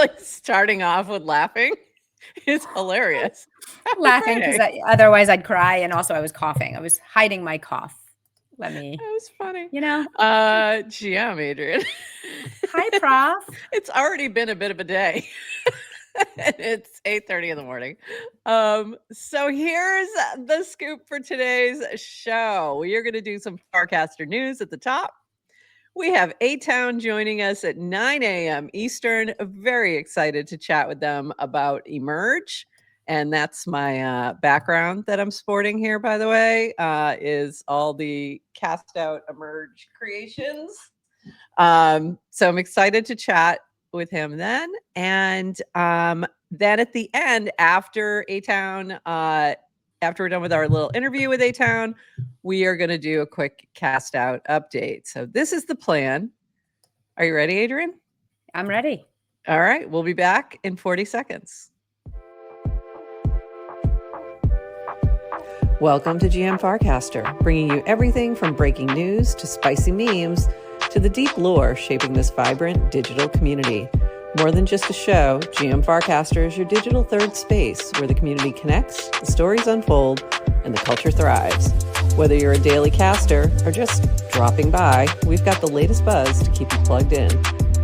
like starting off with laughing is hilarious. Laughing because otherwise I'd cry, and also I was coughing. I was hiding my cough. That was funny. GM, Adrienne. Hi, Prof. It's already been a bit of a day. It's 8:30 in the morning. So here's the scoop for today's show. We are going to do some Farcaster news at the top. We have atown joining us at 9 a.m. Eastern. Very excited to chat with them about Emerge. And that's my background that I'm sporting here, by the way, is all the CastOut Emerge creations. So I'm excited to chat with him then. And then at the end, after atown, after we're done with our little interview with atown, we are going to do a quick CastOut update. So this is the plan. Are you ready, Adrienne? I'm ready. All right. We'll be back in 40 seconds. Welcome to GM Farcaster, bringing you everything from breaking news to spicy memes to the deep lore shaping this vibrant digital community. More than just a show, GM Farcaster is your digital third space where the community connects, the stories unfold, and the culture thrives. Whether you're a daily caster or just dropping by, we've got the latest buzz to keep you plugged in.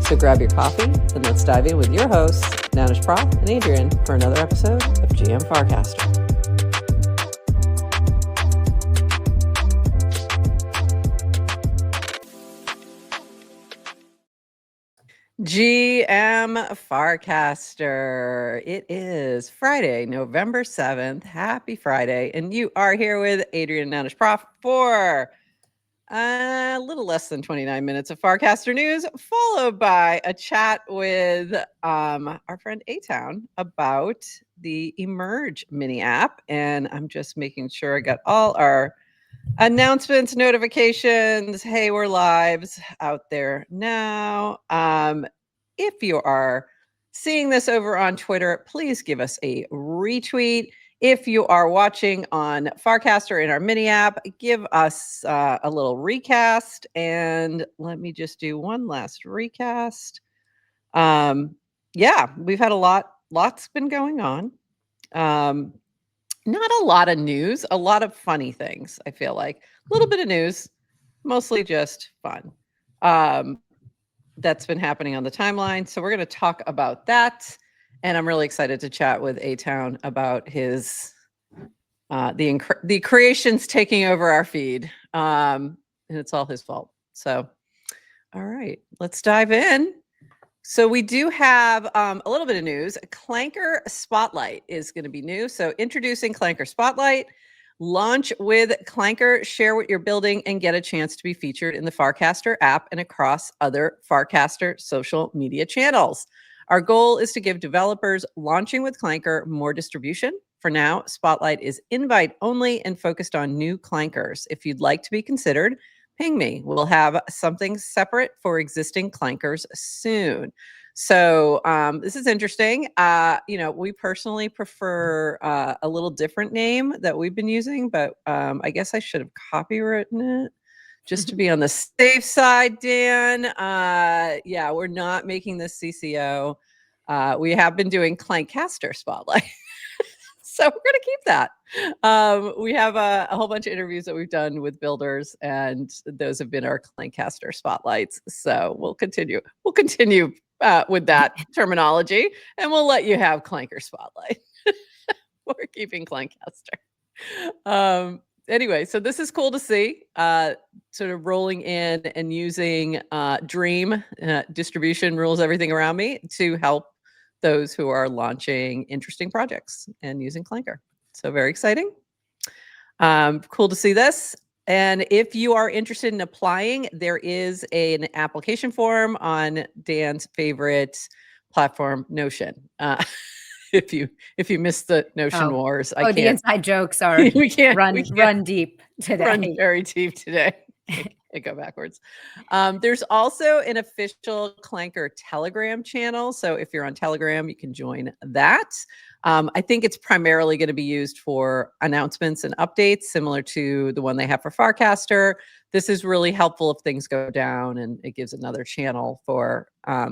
So grab your coffee and let's dive in with your hosts, Nanish Prof and Adrienne, for another episode of GM Farcaster. GM Farcaster. It is Friday, November 7th. Happy Friday. And you are here with Adrienne Nanish Prof for a little less than 29 minutes of Farcaster news, followed by a chat with our friend atown about the Emerge mini app. And I'm just making sure I got all our announcements, notifications. Hey, we're lives out there now. If you are seeing this over on Twitter, please give us a retweet. If you are watching on Farcaster in our mini app, give us a little recast. And let me just do one last recast. Yeah, we've had lots been going on. Not a lot of news, a lot of funny things, I feel like. A little bit of news, mostly just fun. That's been happening on the timeline. So we're going to talk about that. And I'm really excited to chat with atown about his the creations taking over our feed. And it's all his fault. So, all right, let's dive in. So we do have a little bit of news. Clanker Spotlight is going to be new. So introducing Clanker Spotlight. Launch with Clanker, share what you're building, and get a chance to be featured in the Farcaster app and across other Farcaster social media channels. Our goal is to give developers launching with Clanker more distribution. For now, Spotlight is invite only and focused on new Clankers. If you'd like to be considered, ping me. We'll have something separate for existing Clankers soon. So this is interesting. We personally prefer a little different name that we've been using, but I guess I should have copywritten it just to be on the safe side, Dan. Yeah, we're not making this CCO. We have been doing Clanker Spotlight. So we're going to keep that. We have a whole bunch of interviews that we've done with builders, and those have been our Clanker Spotlights. So we'll continue. With that terminology, and we'll let you have Clanker Spotlight. We're keeping Clancaster. Anyway, so this is cool to see, sort of rolling in and using Dream distribution rules everything around me to help those who are launching interesting projects and using Clanker. So very exciting. Cool to see this. And if you are interested in applying, there is an application form on Dan's favorite platform, Notion. If you missed the Notion wars, I can't. The inside jokes are we can't run deep today. Run very deep today. I go backwards. There's also an official Clanker Telegram channel. So if you're on Telegram, you can join that. I think it's primarily going to be used for announcements and updates, similar to the one they have for Farcaster. This is really helpful if things go down, and it gives another channel for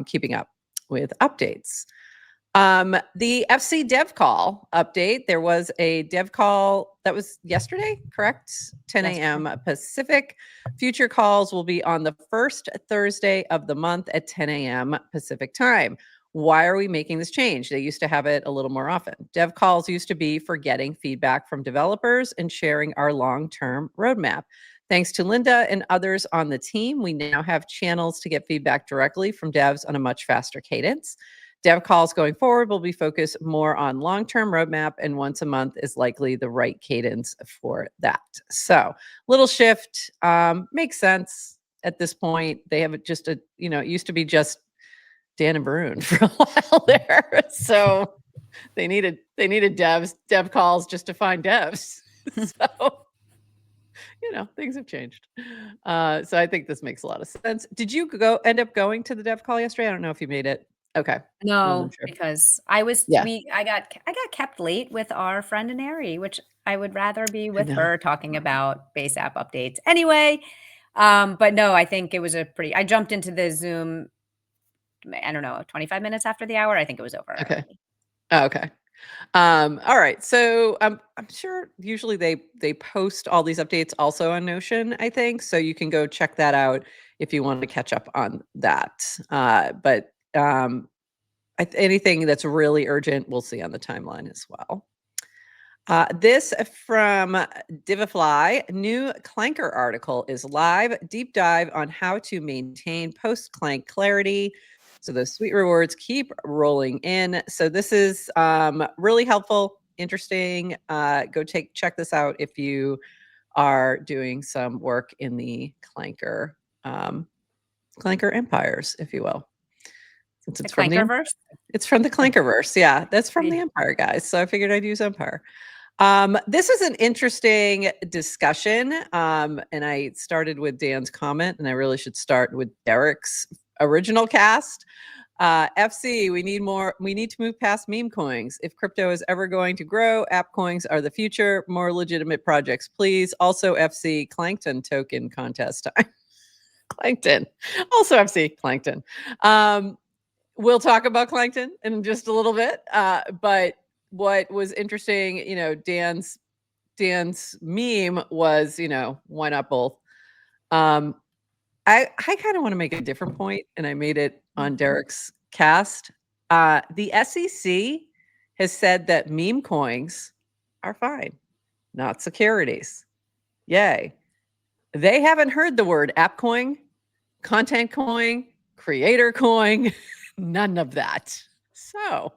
keeping up with updates. The FC dev call update. There was a dev call that was yesterday, correct? 10 a.m. Pacific. Future calls will be on the first Thursday of the month at 10 a.m. Pacific time. Why are we making this change? They used to have it a little more often. Dev calls used to be for getting feedback from developers and sharing our long-term roadmap. Thanks to Linda and others on the team, we now have channels to get feedback directly from devs on a much faster cadence. Dev calls going forward will be focused more on long-term roadmap, and once a month is likely the right cadence for that. So little shift, makes sense at this point. They have just it used to be just Dan and Varun for a while there. So they needed dev calls just to find devs. So, things have changed. So I think this makes a lot of sense. Did you end up going to the dev call yesterday? I don't know if you made it. Okay. No, because I got kept late with our friend Anari, which I would rather be with her talking about base app updates. Anyway, but no, I think it was I jumped into the Zoom, I don't know, 25 minutes after the hour. I think it was over. Okay. Oh, okay. All right. So I'm sure usually they post all these updates also on Notion, I think. So you can go check that out if you want to catch up on that. But anything that's really urgent, we'll see on the timeline as well. This from Divifly, new Clanker article is live. Deep dive on how to maintain post-Clank clarity. So those sweet rewards keep rolling in. So this is really helpful, interesting. Go check this out if you are doing some work in the Clanker empires, if you will. Since it's from it's from the Clankerverse. Yeah, that's from the Empire guys. So I figured I'd use Empire. This is an interesting discussion. And I started with Dan's comment, and I really should start with Derek's original cast. FC, we need to move past meme coins. If crypto is ever going to grow, app coins are the future. More legitimate projects, please. Also, FC Clankton token contest time. Clankton. Also, FC Clankton. We'll talk about Clankton in just a little bit. But what was interesting, Dan's meme was, why not both? I kind of want to make a different point, and I made it on Derek's cast. The SEC has said that meme coins are fine, not securities. Yay. They haven't heard the word app coin, content coin, creator coin, none of that. So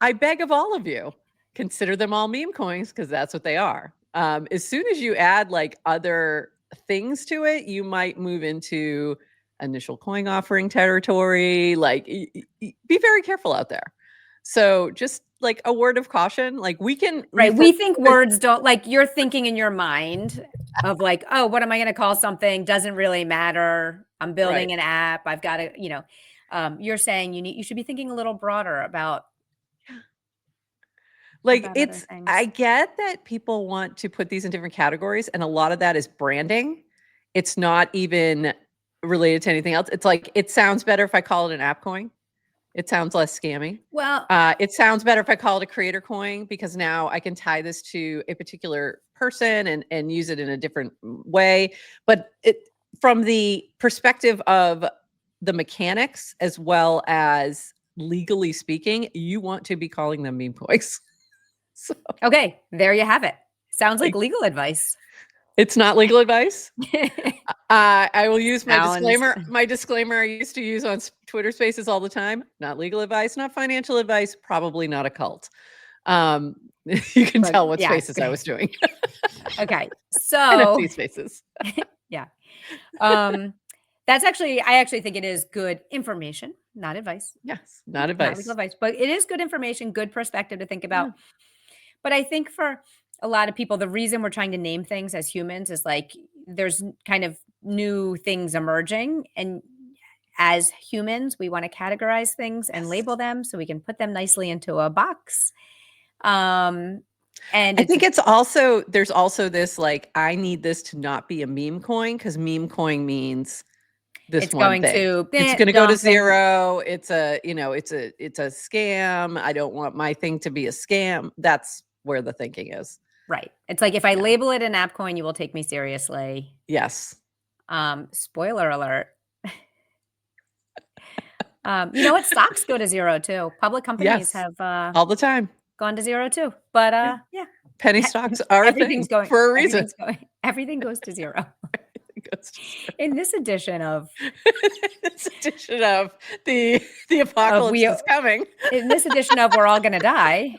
I beg of all of you, consider them all meme coins, because that's what they are. As soon as you add like other things to it, you might move into initial coin offering territory. Like, be very careful out there. So just like a word of caution, like we can. Right. We think words don't, like, you're thinking in your mind of like, oh, what am I going to call something? Doesn't really matter. I'm building an app. I've got to, you're saying you should be thinking a little broader about. Like, I get that people want to put these in different categories, and a lot of that is branding. It's not even related to anything else. It's like, it sounds better if I call it an app coin. It sounds less scammy. Well, it sounds better if I call it a creator coin, because now I can tie this to a particular person and use it in a different way. But from the perspective of the mechanics, as well as legally speaking, you want to be calling them meme coins. So, okay, there you have it. Sounds like legal advice. It's not legal advice. I will use my disclaimer. My disclaimer I used to use on Twitter Spaces all the time. Not legal advice, not financial advice, probably not a cult. You can tell what spaces I was doing. Okay, so NFT spaces. Yeah. That's actually, I actually think it is good information, not advice. Yes, not advice. Not legal advice, but it is good information, good perspective to think about. Yeah. But I think for a lot of people, the reason we're trying to name things as humans is like there's kind of new things emerging. And as humans, we want to categorize things and label them so we can put them nicely into a box. And I think there's also this like, I need this to not be a meme coin, because meme coin means this It's one going thing. to It's going to go to dump and- 0. It's a, it's a scam. I don't want my thing to be a scam. That's where the thinking is. Right. It's like if I label it an app coin, you will take me seriously. Yes. Spoiler alert. You know what? Stocks go to 0 too. Public companies Yes. have All the time. gone to 0 too. But yeah. Penny stocks are a thing Everything's going for a reason. Everything goes to 0. Goes to 0. In this edition of the apocalypse is coming. In this edition of We're All Gonna Die.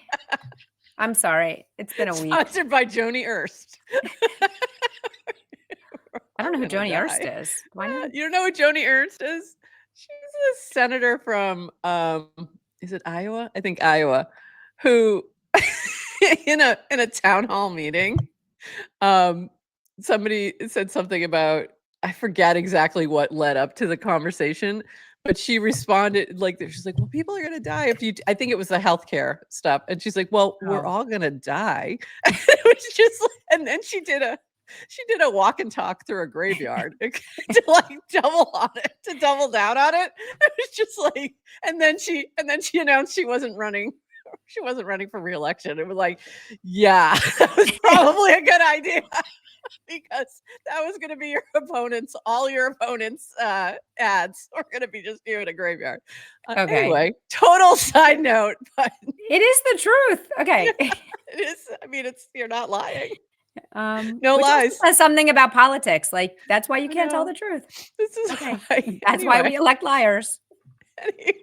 I'm sorry. It's been a week. Sponsored by Joni Ernst. I don't know who Joni Ernst is. Why not? You don't know who Joni Ernst is? She's a senator from is it Iowa? I think Iowa, who in a town hall meeting, somebody said something about, I forget exactly what led up to the conversation, but she responded like, she's like, well, people are gonna die if you, I think it was the healthcare stuff, and she's like, well, we're all gonna die. It was just, and then she did a walk and talk through a graveyard to like double down on it. It was just like, and then she announced she wasn't running. She wasn't running for re-election. It was like, yeah, that was probably a good idea because that was going to be your opponents. All your opponents' ads are going to be just you in a graveyard. Okay. Anyway, total side note, but it is the truth. Okay. Yeah, it is. I mean, you're not lying. No lies. Says something about politics. Like that's why you can't tell the truth. This is okay. That's why we elect liars. Anyway,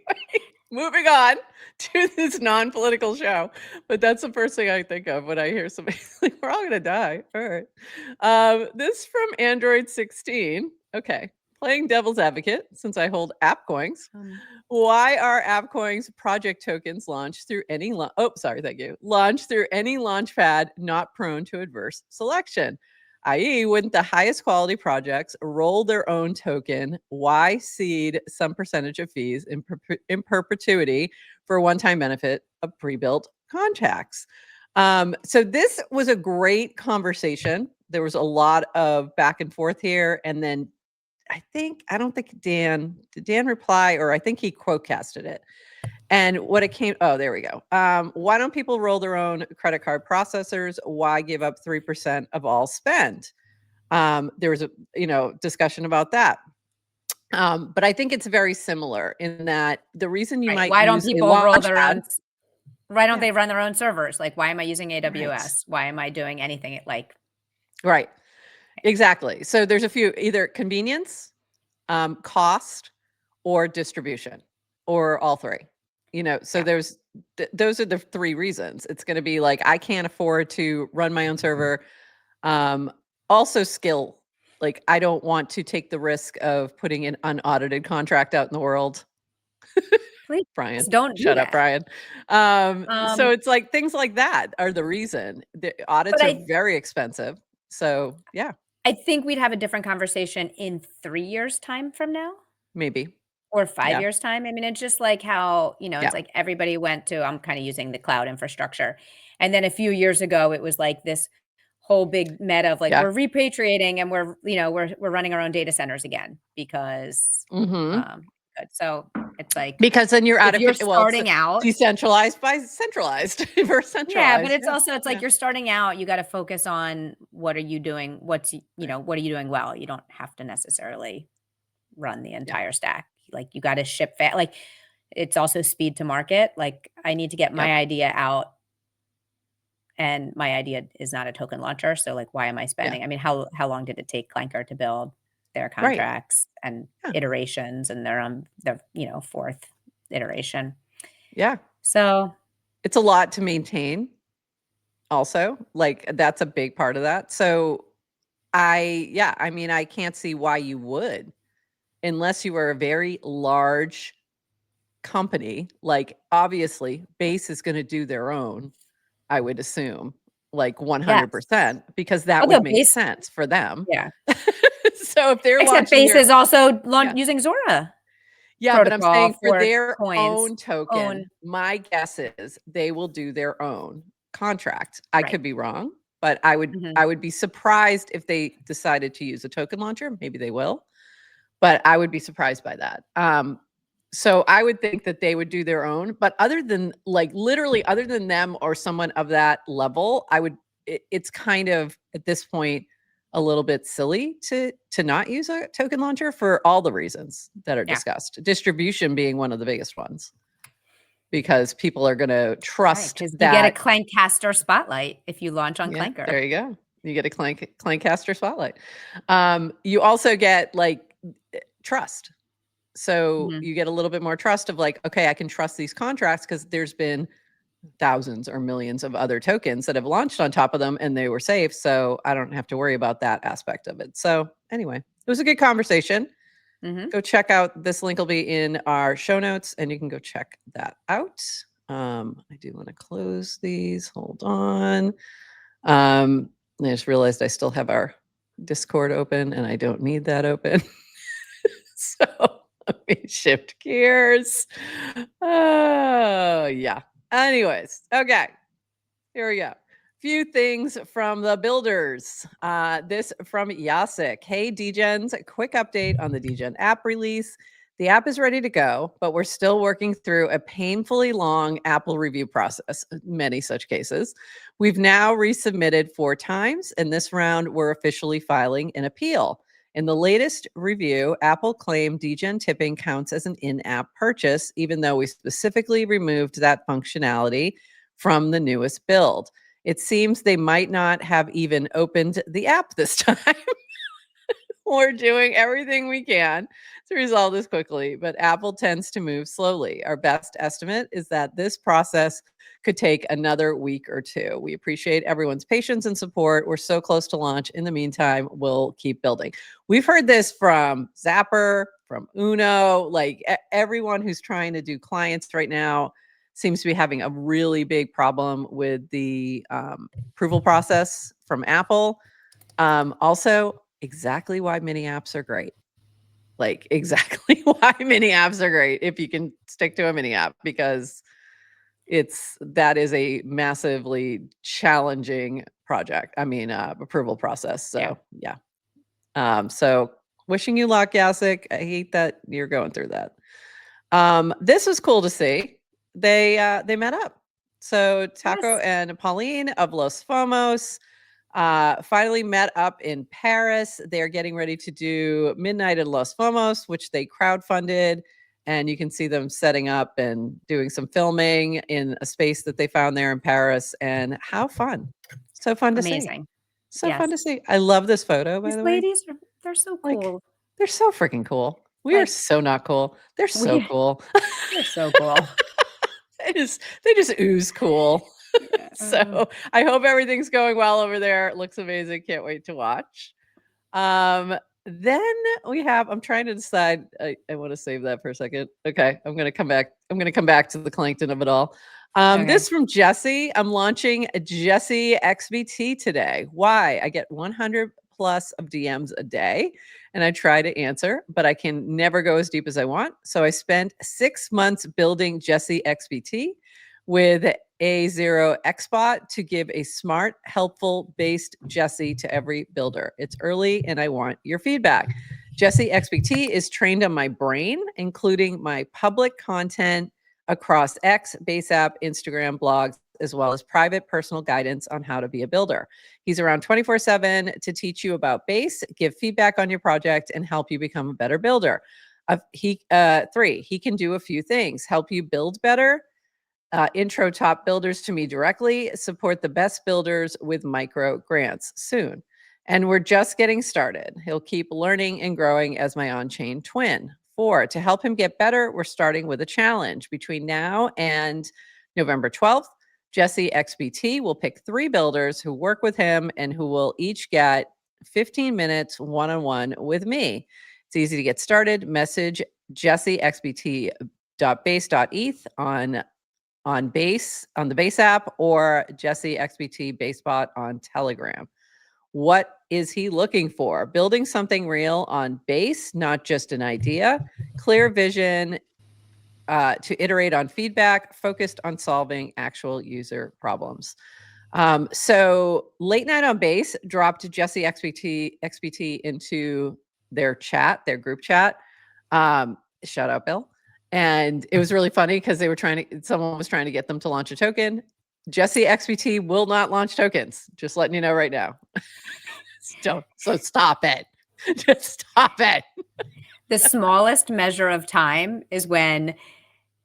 moving on to this non-political show, but that's the first thing I think of when I hear somebody like, we're all gonna die. All right. This from Android 16. Okay. Playing devil's advocate, since I hold app coins. Why are app coins project tokens launched through any launched through any launchpad not prone to adverse selection? I.e., wouldn't the highest quality projects roll their own token? Why seed some percentage of fees in perpetuity for a one-time benefit of pre-built contracts? So this was a great conversation. There was a lot of back and forth here, and then I don't think did Dan reply, or I think he quote casted it. And what it came, there we go. Why don't people roll their own credit card processors? Why give up 3% of all spend? There was a, discussion about that. But I think it's very similar in that the reason you might why don't people roll their own? Why don't they run their own servers? Like, why am I using AWS? Right. Why am I doing anything like? Right. Exactly. So there's a few, either convenience, cost, or distribution, or all three. So there's those are the three reasons. It's going to be like, I can't afford to run my own server. Also skill. Like, I don't want to take the risk of putting an unaudited contract out in the world. Please, Brian, don't shut up, Brian. So it's like things like that are the reason. The audits are very expensive. So yeah. I think we'd have a different conversation in 3 years' time from now. Maybe. Or 5 years' time. I mean, it's just like how, it's like everybody went to, I'm kind of using the cloud infrastructure. And then a few years ago, it was like this whole big meta of like, we're repatriating and we're running our own data centers again because, so it's like, because then you're starting out decentralized by centralized versus centralized. Yeah, but it's also, it's like you're starting out, you got to focus on what are you doing? What are you doing well? You don't have to necessarily run the entire stack. Like you got to ship fast. Like it's also speed to market. Like I need to get my idea out, and my idea is not a token launcher. So like, why am I spending? I mean, how long did it take Clanker to build their contracts and iterations, and they're on their fourth iteration? Yeah. So it's a lot to maintain. Also, like that's a big part of that. So I mean, I can't see why you would, unless you were a very large company. Like obviously Base is going to do their own, I would assume, like 100%, because that would make sense for them. Yeah. So if they're except Base is also using Zora. Yeah, but I'm saying for their own token, my guess is they will do their own contract. I could be wrong, but I would be surprised if they decided to use a token launcher. Maybe they will. but I would be surprised by that. So I would think that they would do their own, but other than literally other than them or someone of that level, it's kind of at this point a little bit silly to not use a token launcher for all the reasons that are discussed. Distribution being one of the biggest ones, because people are going to trust Because that. you get a Clanker Spotlight if you launch on Clanker. There you go. You get a Clancaster Spotlight. You also get trust. So you get a little bit more trust of okay, I can trust these contracts because there's been thousands or millions of other tokens that have launched on top of them and they were safe. So I don't have to worry about that aspect of it. So anyway, it was a good conversation. Go check out, this link will be in our show notes and you can go check that out. I do want to close these. Hold on. I just realized I still have our Discord open and I don't need that open. So let me shift gears. Oh, yeah. Anyways, okay. Here we go. Few things from the builders. This from Yasik. Hey, Degens, quick update on the Degen app release. The app is ready to go, but we're still working through a painfully long Apple review process, many such cases. We've now resubmitted 4 times, and this round we're officially filing an appeal. In the latest review, Apple claimed Degen tipping counts as an in-app purchase, even though we specifically removed that functionality from the newest build. It seems they might not have even opened the app this time. We're doing everything we can to resolve this quickly, but Apple tends to move slowly. Our best estimate is that this process could take another week or 2. We appreciate everyone's patience and support. We're so close to launch. In the meantime, we'll keep building. We've heard this from Zapper, from Uno, everyone who's trying to do clients right now seems to be having a really big problem with the approval process from Apple. Also, exactly why mini apps are great. Exactly why mini apps are great if you can stick to a mini app, because that is a massively challenging project. Approval process. So yeah. So wishing you luck, Yasik. I hate that you're going through that. This was cool to see. They met up. So Taco and Pauline of Los Fomos finally met up in Paris. They're getting ready to do Midnight at Los Fomos, which they crowdfunded. And you can see them setting up and doing some filming in a space that they found there in Paris. And how fun. So fun to see. So fun to see. I love this photo, by the way. These ladies, they're so cool. They're so freaking cool. We are so not cool. They're so cool. They're so cool. They just ooze cool. So I hope everything's going well over there. It looks amazing. Can't wait to watch. Then we have, I'm trying to decide. I want to save that for a second. Okay. I'm going to come back. I'm going to come back to the Clankton of it all. This from Jesse. I'm launching JesseXBT today. Why? I get 100 plus of DMs a day and I try to answer, but I can never go as deep as I want. So I spent 6 months building JesseXBT with A0XBot to give a smart, helpful based Jesse to every builder. It's early and I want your feedback. JesseXBT is trained on my brain, including my public content across X, Base App, Instagram, blogs, as well as private personal guidance on how to be a builder. He's around 24/7 to teach you about Base, give feedback on your project, and help you become a better builder. 3, he can do a few things: help you build better, intro top builders to me directly, support the best builders with micro grants soon. And we're just getting started. He'll keep learning and growing as my on-chain twin. 4, to help him get better, we're starting with a challenge. Between now and November 12th, JesseXBT will pick 3 builders who work with him and who will each get 15 minutes one-on-one with me. It's easy to get started. Message JesseXBT.base.eth on the Base app, or JesseXBT BaseBot on Telegram. What is he looking for? Building something real on Base, not just an idea. Clear vision to iterate on feedback, focused on solving actual user problems. So Late Night on Base dropped JesseXBT into their chat, their group chat. Shout out, Bill. And it was really funny because they were someone was trying to get them to launch a token. JesseXBT will not launch tokens. Just letting you know right now. So stop it. Just stop it. The smallest measure of time is when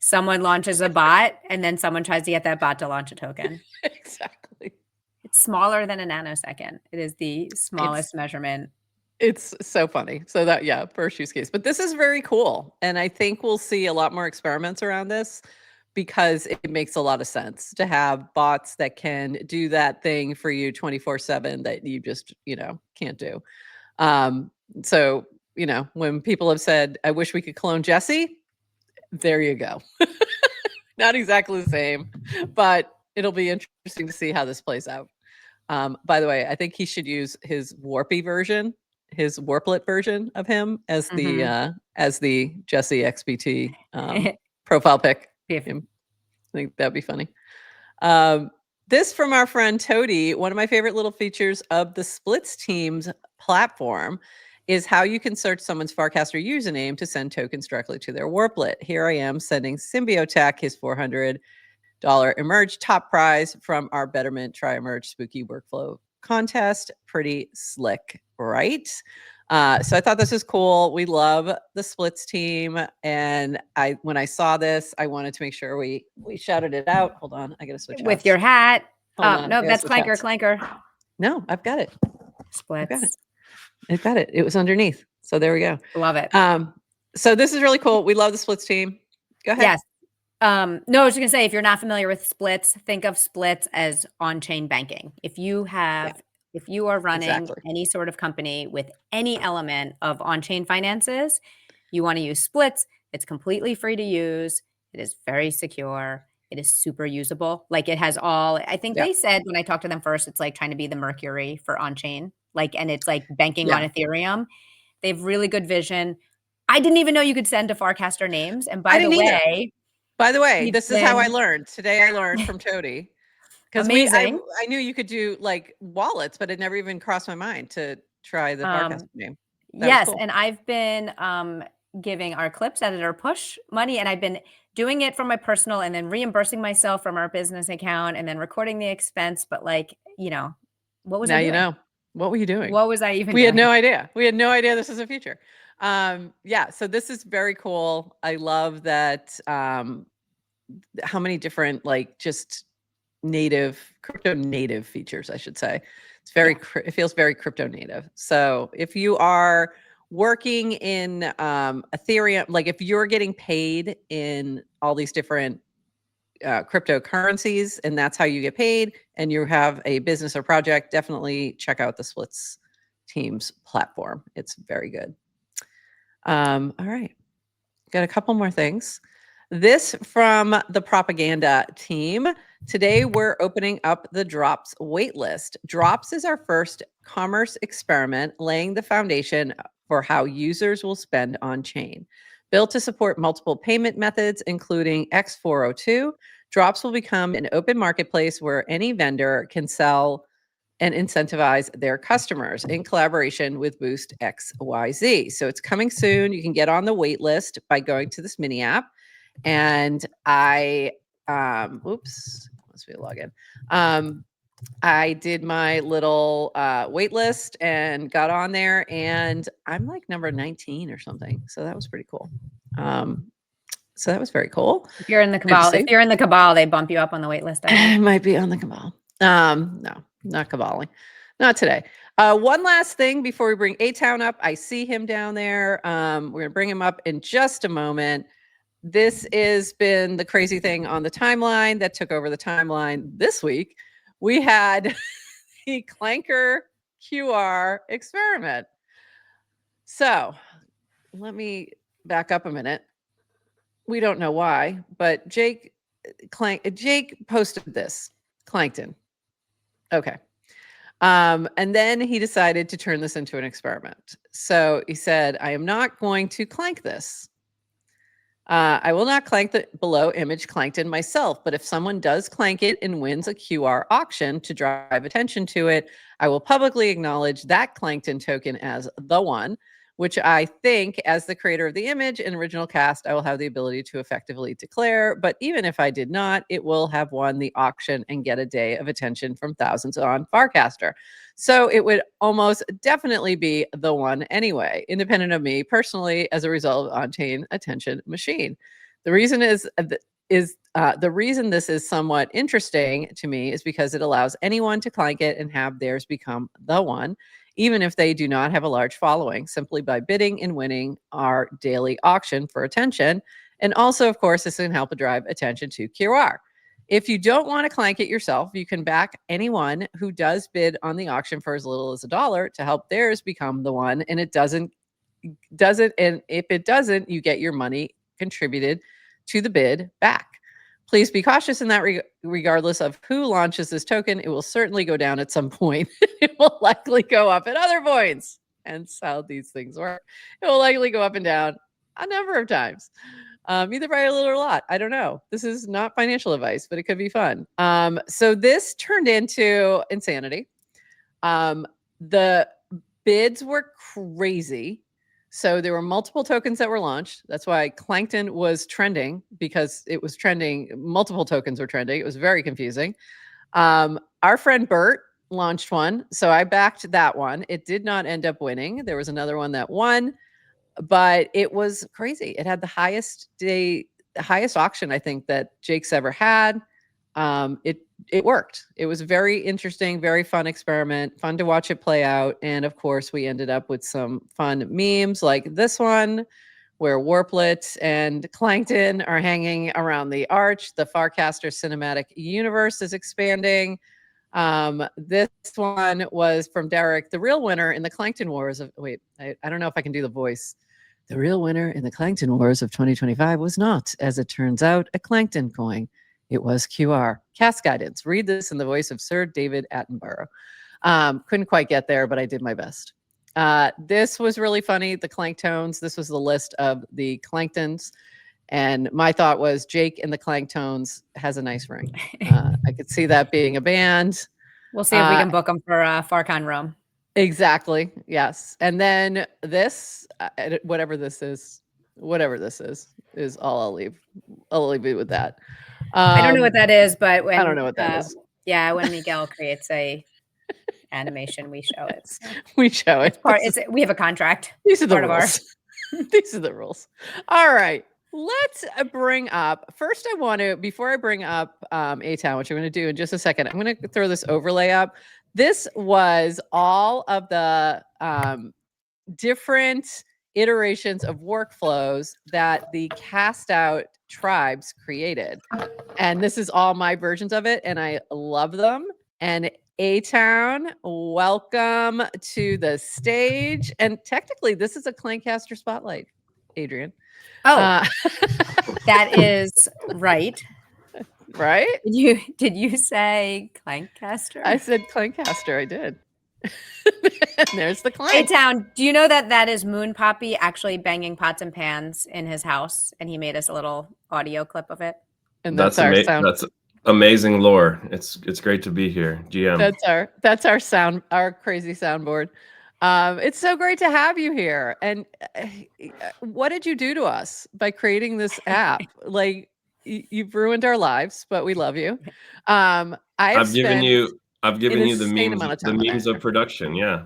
someone launches a bot and then someone tries to get that bot to launch a token. Exactly. It's smaller than a nanosecond. It is the smallest measurement. It's so funny. So that, yeah, first use case. But this is very cool. And I think we'll see a lot more experiments around this because it makes a lot of sense to have bots that can do that thing for you 24/7 that you just, can't do. So, when people have said, I wish we could clone Jesse, there you go. Not exactly the same, but it'll be interesting to see how this plays out. By the way, I think he should use his Warpy version, his Warplet version of him as the JesseXBT profile pic. I think that'd be funny. This from our friend Toady, one of my favorite little features of the Splits Teams platform is how you can search someone's Farcaster username to send tokens directly to their Warplet. Here I am sending Symbiotech his $400 Emerge top prize from our Betterment Try Emerge Spooky Workflow contest. Pretty slick, right? So I thought this was cool. We love the Splits team. And when I saw this, I wanted to make sure we shouted it out. Hold on. I got to switch with hats. your hat. No, that's Clanker. No, I've got it. Splits. I've got it. It was underneath. So there we go. Love it. So this is really cool. We love the Splits team. Go ahead. Yes. No, I was just gonna say, if you're not familiar with Splits, think of Splits as on-chain banking. If you are running any sort of company with any element of on-chain finances, you want to use Splits. It's completely free to use. It is very secure. It is super usable. Like it has I think they said when I talked to them first, it's like trying to be the Mercury for on-chain. And it's like banking on Ethereum. They have really good vision. I didn't even know you could send to Farcaster names. And by the way, this is how I learned. Today I learned from Toady. Because I knew you could do like wallets, but it never even crossed my mind to try the Farcaster name. Yes, cool. And I've been giving our Clips editor push money, and I've been doing it from my personal and then reimbursing myself from our business account and then recording the expense. But what was I doing? What were you doing? What was I even doing? We had no idea. We had no idea this is a feature. So this is very cool. I love that how many different just crypto native features, I should say. It feels very crypto native. So if you are working in Ethereum, if you're getting paid in all these different cryptocurrencies and that's how you get paid and you have a business or project, definitely check out the Splits Teams platform. It's very good. All right. Got a couple more things. This from the propaganda team. Today, we're opening up the Drops waitlist. Drops is our first commerce experiment, laying the foundation for how users will spend on chain. Built to support multiple payment methods, including X402, Drops will become an open marketplace where any vendor can sell and incentivize their customers in collaboration with Boost XYZ. So it's coming soon. You can get on the wait list by going to this mini app. And I, must be a login. I did my little wait list and got on there, and I'm like number 19 or something. So that was pretty cool. So that was very cool. If you're in the cabal, they bump you up on the wait list. I might be on the cabal. No, not caballing. Not today. One last thing before we bring atown up. I see him down there. We're going to bring him up in just a moment. This has been the crazy thing on the timeline that took over the timeline this week. We had the Clanker QR experiment. So let me back up a minute. We don't know why, but Jake posted this, Clankton. Okay. And then he decided to turn this into an experiment. So he said, I am not going to clank this. I will not clank the below image Clankton myself, but if someone does clank it and wins a QR auction to drive attention to it, I will publicly acknowledge that Clankton token as the one. which I think, as the creator of the image and original cast, I will have the ability to effectively declare. But even if I did not, it will have won the auction and get a day of attention from thousands on Farcaster. So it would almost definitely be the one anyway, independent of me personally, as a result of on-chain attention machine. The reason the reason this is somewhat interesting to me is because it allows anyone to clank it and have theirs become the one, even if they do not have a large following, simply by bidding and winning our daily auction for attention. And also, of course, this can help drive attention to QR. If you don't want to clank it yourself, you can back anyone who does bid on the auction for as little as $1 to help theirs become the one. And it doesn't, and if it doesn't, you get your money contributed to the bid back. Please be cautious in that regardless of who launches this token. It will certainly go down at some point. It will likely go up at other points. And how these things work. It will likely go up and down a number of times. Either by a little or a lot. I don't know. This is not financial advice, but it could be fun. So this turned into insanity. The bids were crazy. So there were multiple tokens that were launched. That's why Clankton was trending, because it was trending. Multiple tokens were trending. It was very confusing. Our friend Bert launched one. So I backed that one. It did not end up winning. There was another one that won, but it was crazy. It had the highest auction, I think, that Jake's ever had. It worked. It was very interesting, very fun experiment, fun to watch it play out. And of course, we ended up with some fun memes like this one, where Warplet and Clankton are hanging around the arch. The Farcaster cinematic universe is expanding. This one was from Derek. The real winner in the Clankton Wars of, wait, I don't know if I can do the voice. The real winner in the Clankton Wars of 2025 was not, as it turns out, a Clankton coin. It was QR. Cast guidance. Read this in the voice of Sir David Attenborough. Couldn't quite get there, but I did my best. This was really funny. The Clank tones. This was the list of the Clanktons. And my thought was Jake and the Clank tones has a nice ring. I could see that being a band. We'll see if we can book them for FarCon Rome. Exactly. Yes. And then this, whatever this is all I'll leave. I'll leave you with that. I don't know what that is, but when I don't know what that is. Yeah, when Miguel creates a animation, we show it. So. We show it. We have a contract. These are the rules. These are the rules. All right. Let's bring up, first I want to, before I bring up atown, which I'm going to do in just a second, I'm going to throw this overlay up. This was all of the different iterations of workflows that the CastOut tribes created. And this is all my versions of it, and I love them. And atown, welcome to the stage. And technically, this is a Clanker Spotlight, Adrienne. Oh, that is right. Right? Did you say Clankcaster? I said Clankcaster. I did. And there's the Clank. Atown, do you know that is Moon Poppy actually banging pots and pans in his house, and he made us a little audio clip of it. And that's our sound. That's amazing lore. It's great to be here, GM. That's our sound, our crazy soundboard. It's so great to have you here. And what did you do to us by creating this app? Like, you've ruined our lives, but we love you. I've given you the memes of production. Yeah.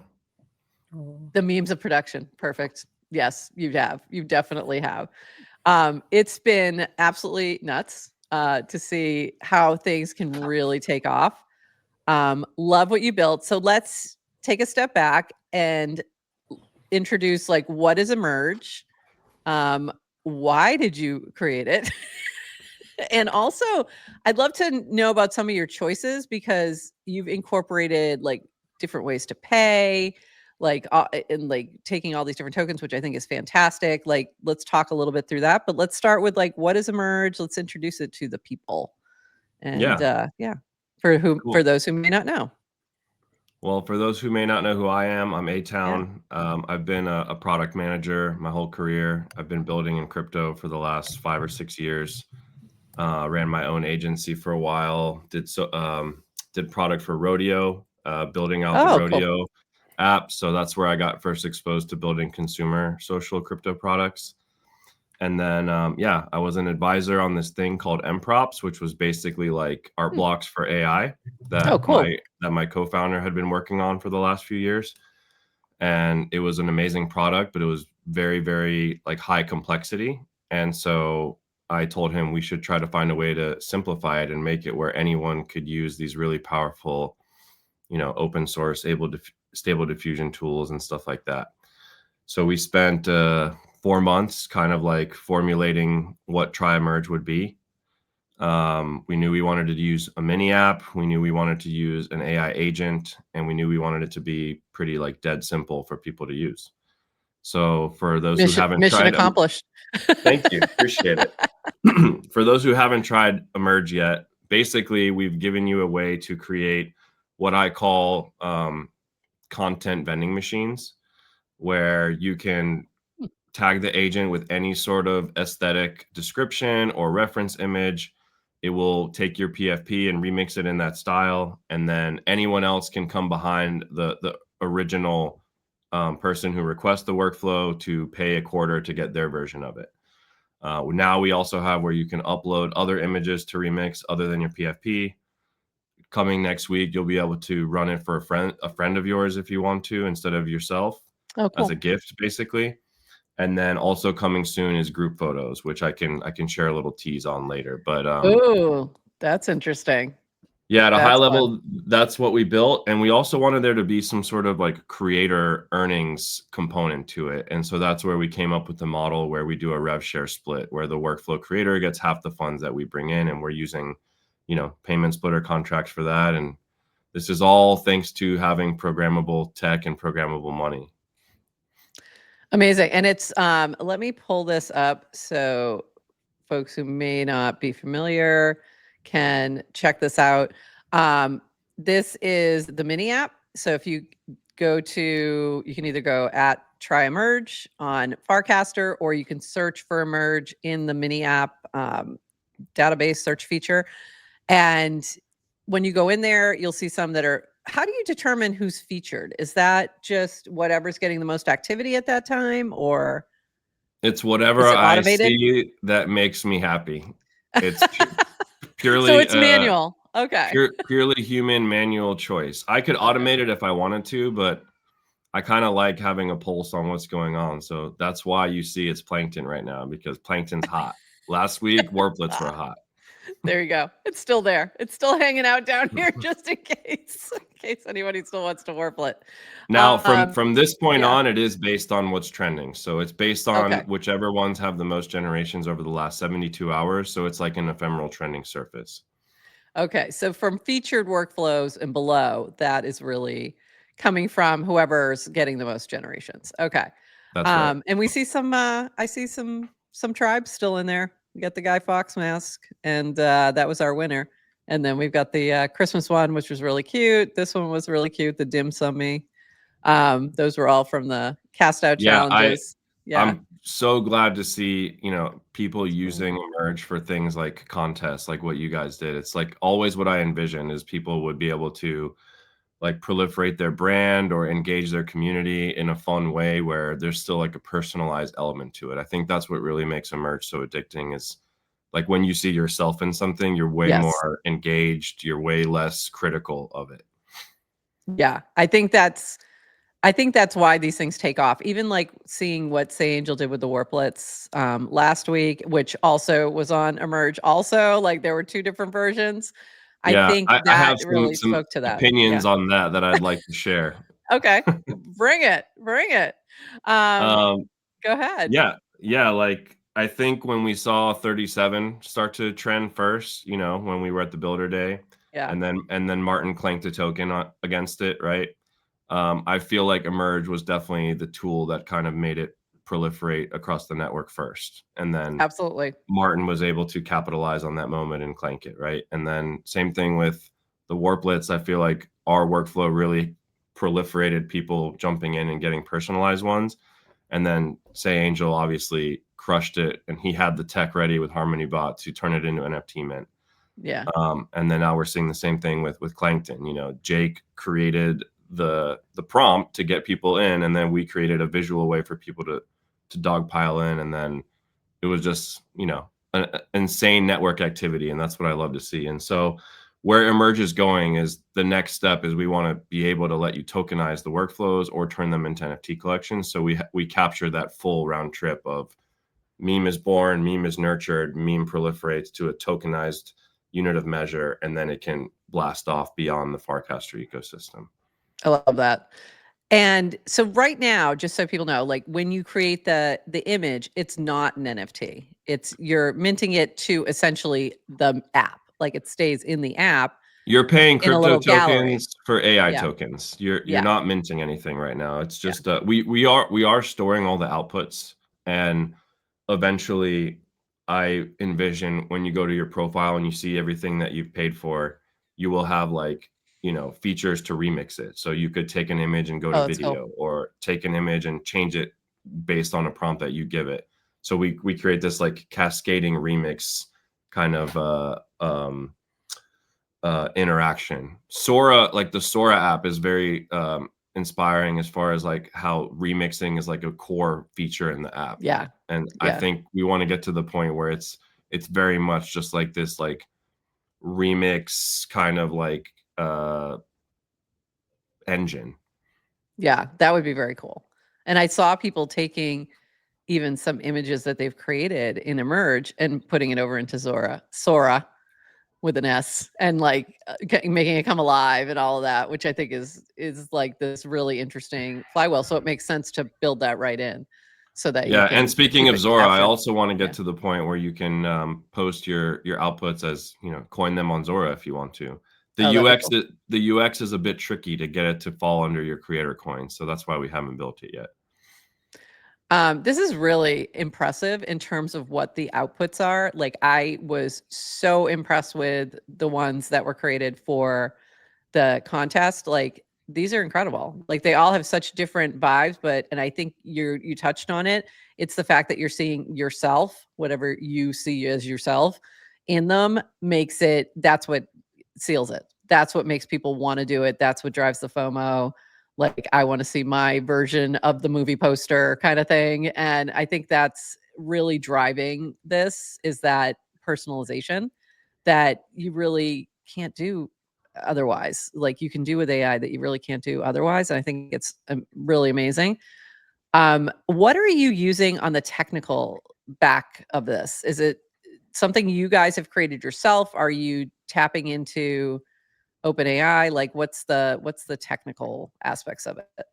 The memes of production. Perfect. Yes, you have. You definitely have. It's been absolutely nuts to see how things can really take off. Love what you built. So let's take a step back and introduce, like, what is Emerge? Why did you create it? And also, I'd love to know about some of your choices, because you've incorporated like different ways to pay, like and like taking all these different tokens, which I think is fantastic. Like, let's talk a little bit through that, but let's start with like, what is Emerge? Let's introduce it to the people. And for those who may not know. Well, for those who may not know who I am, I'm atown. I've been a product manager my whole career. I've been building in crypto for the last 5 or 6 years. Ran my own agency for a while. Did product for Rodeo, building out the Rodeo. app. So that's where I got first exposed to building consumer social crypto products. And then, yeah, I was an advisor on this thing called mprops, which was basically like art blocks for AI Oh, that cool. my co-founder had been working on for the last few years. And it was an amazing product, but it was very, very like high complexity. And so I told him we should try to find a way to simplify it and make it where anyone could use these really powerful, open source stable diffusion tools and stuff like that. So we spent 4 months kind of like formulating what Tri-Emerge would be. We knew we wanted to use a mini app. We knew we wanted to use an AI agent, and we knew we wanted it to be pretty like dead simple for people to use. So for those who haven't mission tried, accomplished. thank you, appreciate it. For those who haven't tried Emerge yet, basically we've given you a way to create what I call content vending machines, where you can tag the agent with any sort of aesthetic description or reference image. It will take your PFP and remix it in that style. And then anyone else can come behind the original person who requests the workflow to pay a quarter to get their version of it. Now we also have where you can upload other images to remix other than your PFP. Coming next week, you'll be able to run it for a friend of yours if you want to, instead of yourself. Oh, cool. As a gift, basically. And then also coming soon is group photos, which I can share a little tease on later. But ooh, that's interesting. yeah, at a high That's level, that's what we built. And we also wanted there to be some sort of like creator earnings component to it. And so that's where we came up with the model where we do a rev share split, where the workflow creator gets half the funds that we bring in, and we're using, payment splitter contracts for that. And this is all thanks to having programmable tech and programmable money. Amazing. And it's, let me pull this up so folks who may not be familiar can check this out. This is the mini app. So if you go to, you can either go at Tri-Emerge on Farcaster, or you can search for Emerge in the mini app database search feature. And when you go in there, you'll see some that are, how do you determine who's featured? Is that just whatever's getting the most activity at that time, or? It's whatever I see that makes me happy. It's purely so it's manual. Okay. Purely human manual choice. I could automate it if I wanted to, but I kind of like having a pulse on what's going on. So that's why you see it's plankton right now, because plankton's hot. Last week, warplets were hot. There you go. It's still there. It's still hanging out down here just in case anybody still wants to warplet. Now, from this point on, it is based on what's trending. So it's based on whichever ones have the most generations over the last 72 hours. So it's like an ephemeral trending surface. Okay. So from featured workflows and below, that is really coming from whoever's getting the most generations. Okay. That's right. And we see some, I see some tribes still in there. We got the Guy Fawkes mask, and that was our winner. And then we've got the Christmas one, which was really cute. This one was really cute. The dim summy. Those were all from the CastOut challenges. I'm so glad to see, people using Emerge for things like contests, like what you guys did. It's like always what I envisioned is people would be able to like proliferate their brand or engage their community in a fun way where there's still like a personalized element to it. I think that's what really makes Emerge so addicting, is like when you see yourself in something, you're way more engaged, you're way less critical of it. Yeah, I think that's why these things take off. Even like seeing what Say Angel did with the warplets last week, which also was on Emerge. Also, like there were 2 different versions. I think that I have really spoke to that. Opinions on that I'd like to share. Okay, bring it. Go ahead. Yeah. Like I think when we saw 37 start to trend first, when we were at the Builder Day, and then Martin clanked a token against it, right? I feel like Emerge was definitely the tool that kind of made it proliferate across the network first. And then absolutely Martin was able to capitalize on that moment and clank it, right? And then same thing with the warplets. I feel like our workflow really proliferated people jumping in and getting personalized ones. And then Say Angel obviously crushed it, and he had the tech ready with Harmony Bot to turn it into NFT mint. Yeah. And then now we're seeing the same thing with Clankton. Jake created the prompt to get people in, and then we created a visual way for people to dogpile in, and then it was just, you know, an insane network activity, and that's what I love to see. And so where Emerge is going is the next step is we want to be able to let you tokenize the workflows or turn them into NFT collections. So we capture that full round trip of meme is born, meme is nurtured, meme proliferates to a tokenized unit of measure, and then it can blast off beyond the Farcaster ecosystem. I love that. And so right now, just so people know, like when you create the image, it's not an NFT. It's you're minting it to essentially the app. Like it stays in the app. You're paying In a crypto little gallery. tokens for AI Yeah. tokens. You're Yeah. not minting anything right now. It's just we are storing all the outputs, and eventually I envision when you go to your profile and you see everything that you've paid for, you will have like, you know, features to remix it. So you could take an image and go to that's video, cool. or take an image and change it based on a prompt that you give it. So we create this like cascading remix kind of interaction. Sora, like the Sora app is very inspiring as far as like how remixing is like a core feature in the app. Yeah. And Yeah. I think we want to get to the point where it's very much just like this like remix kind of like engine. Yeah, that would be very cool. And I saw people taking even some images that they've created in Emerge and putting it over into Sora with an S, and like making it come alive and all of that, which I think is like this really interesting flywheel. So it makes sense to build that right in, so that you can And speaking keep of it Zora, I captured. also want to get to the point where you can post your outputs as, you know, coin them on Zora if you want to. The Oh, that'd be UX cool. the UX is a bit tricky to get it to fall under your creator coin, so that's why we haven't built it yet. This is really impressive in terms of what the outputs are. Like I was so impressed with the ones that were created for the contest. Like these are incredible. Like they all have such different vibes, and I think you touched on it. It's the fact that you're seeing yourself, whatever you see as yourself in them, that's what seals it. That's what makes people want to do it. That's what drives the FOMO. Like I want to see my version of the movie poster kind of thing. And I think that's really driving this, is that personalization that you really can't do otherwise. Like you can do with AI that you really can't do otherwise. And I think it's really amazing. What are you using on the technical back of this? Is it something you guys have created yourself? Are you tapping into OpenAI? Like what's the technical aspects of it?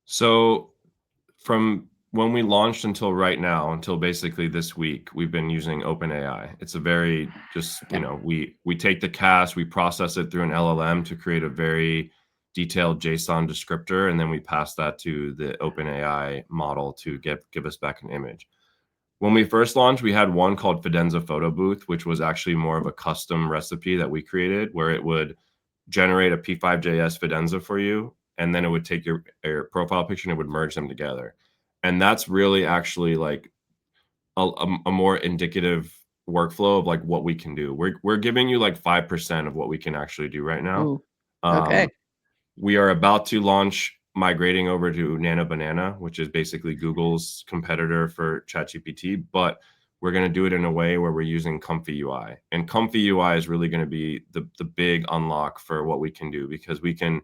So from when we launched until right now, until basically this week, we've been using OpenAI. It's a very just, you know, we take the cast, we process it through an LLM to create a very detailed JSON descriptor, and then we pass that to the OpenAI model to give us back an image. When we first launched, we had one called Fidenza Photo Booth, which was actually more of a custom recipe that we created, where it would generate a P5JS Fidenza for you, and then it would take your profile picture and it would merge them together. And that's really actually like a more indicative workflow of like what we can do. We're giving you like 5% of what we can actually do right now. Ooh, okay. We are about to launch migrating over to Nano Banana, which is basically Google's competitor for ChatGPT, but we're going to do it in a way where we're using Comfy UI. And Comfy UI is really going to be the big unlock for what we can do, because we can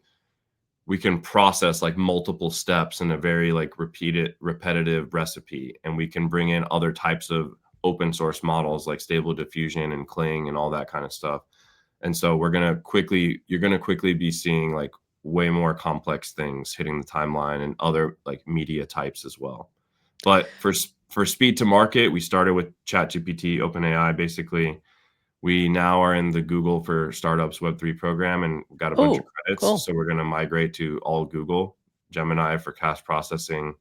process like multiple steps in a very like repetitive recipe, and we can bring in other types of open source models like Stable Diffusion and Clang and all that kind of stuff. And so you're going to quickly be seeing like way more complex things hitting the timeline, and other like media types as well. But for speed to market, we started with ChatGPT, OpenAI. Basically, we now are in the Google for Startups Web3 program and got a bunch of credits. Cool. So we're going to migrate to all Google, Gemini for cast processing,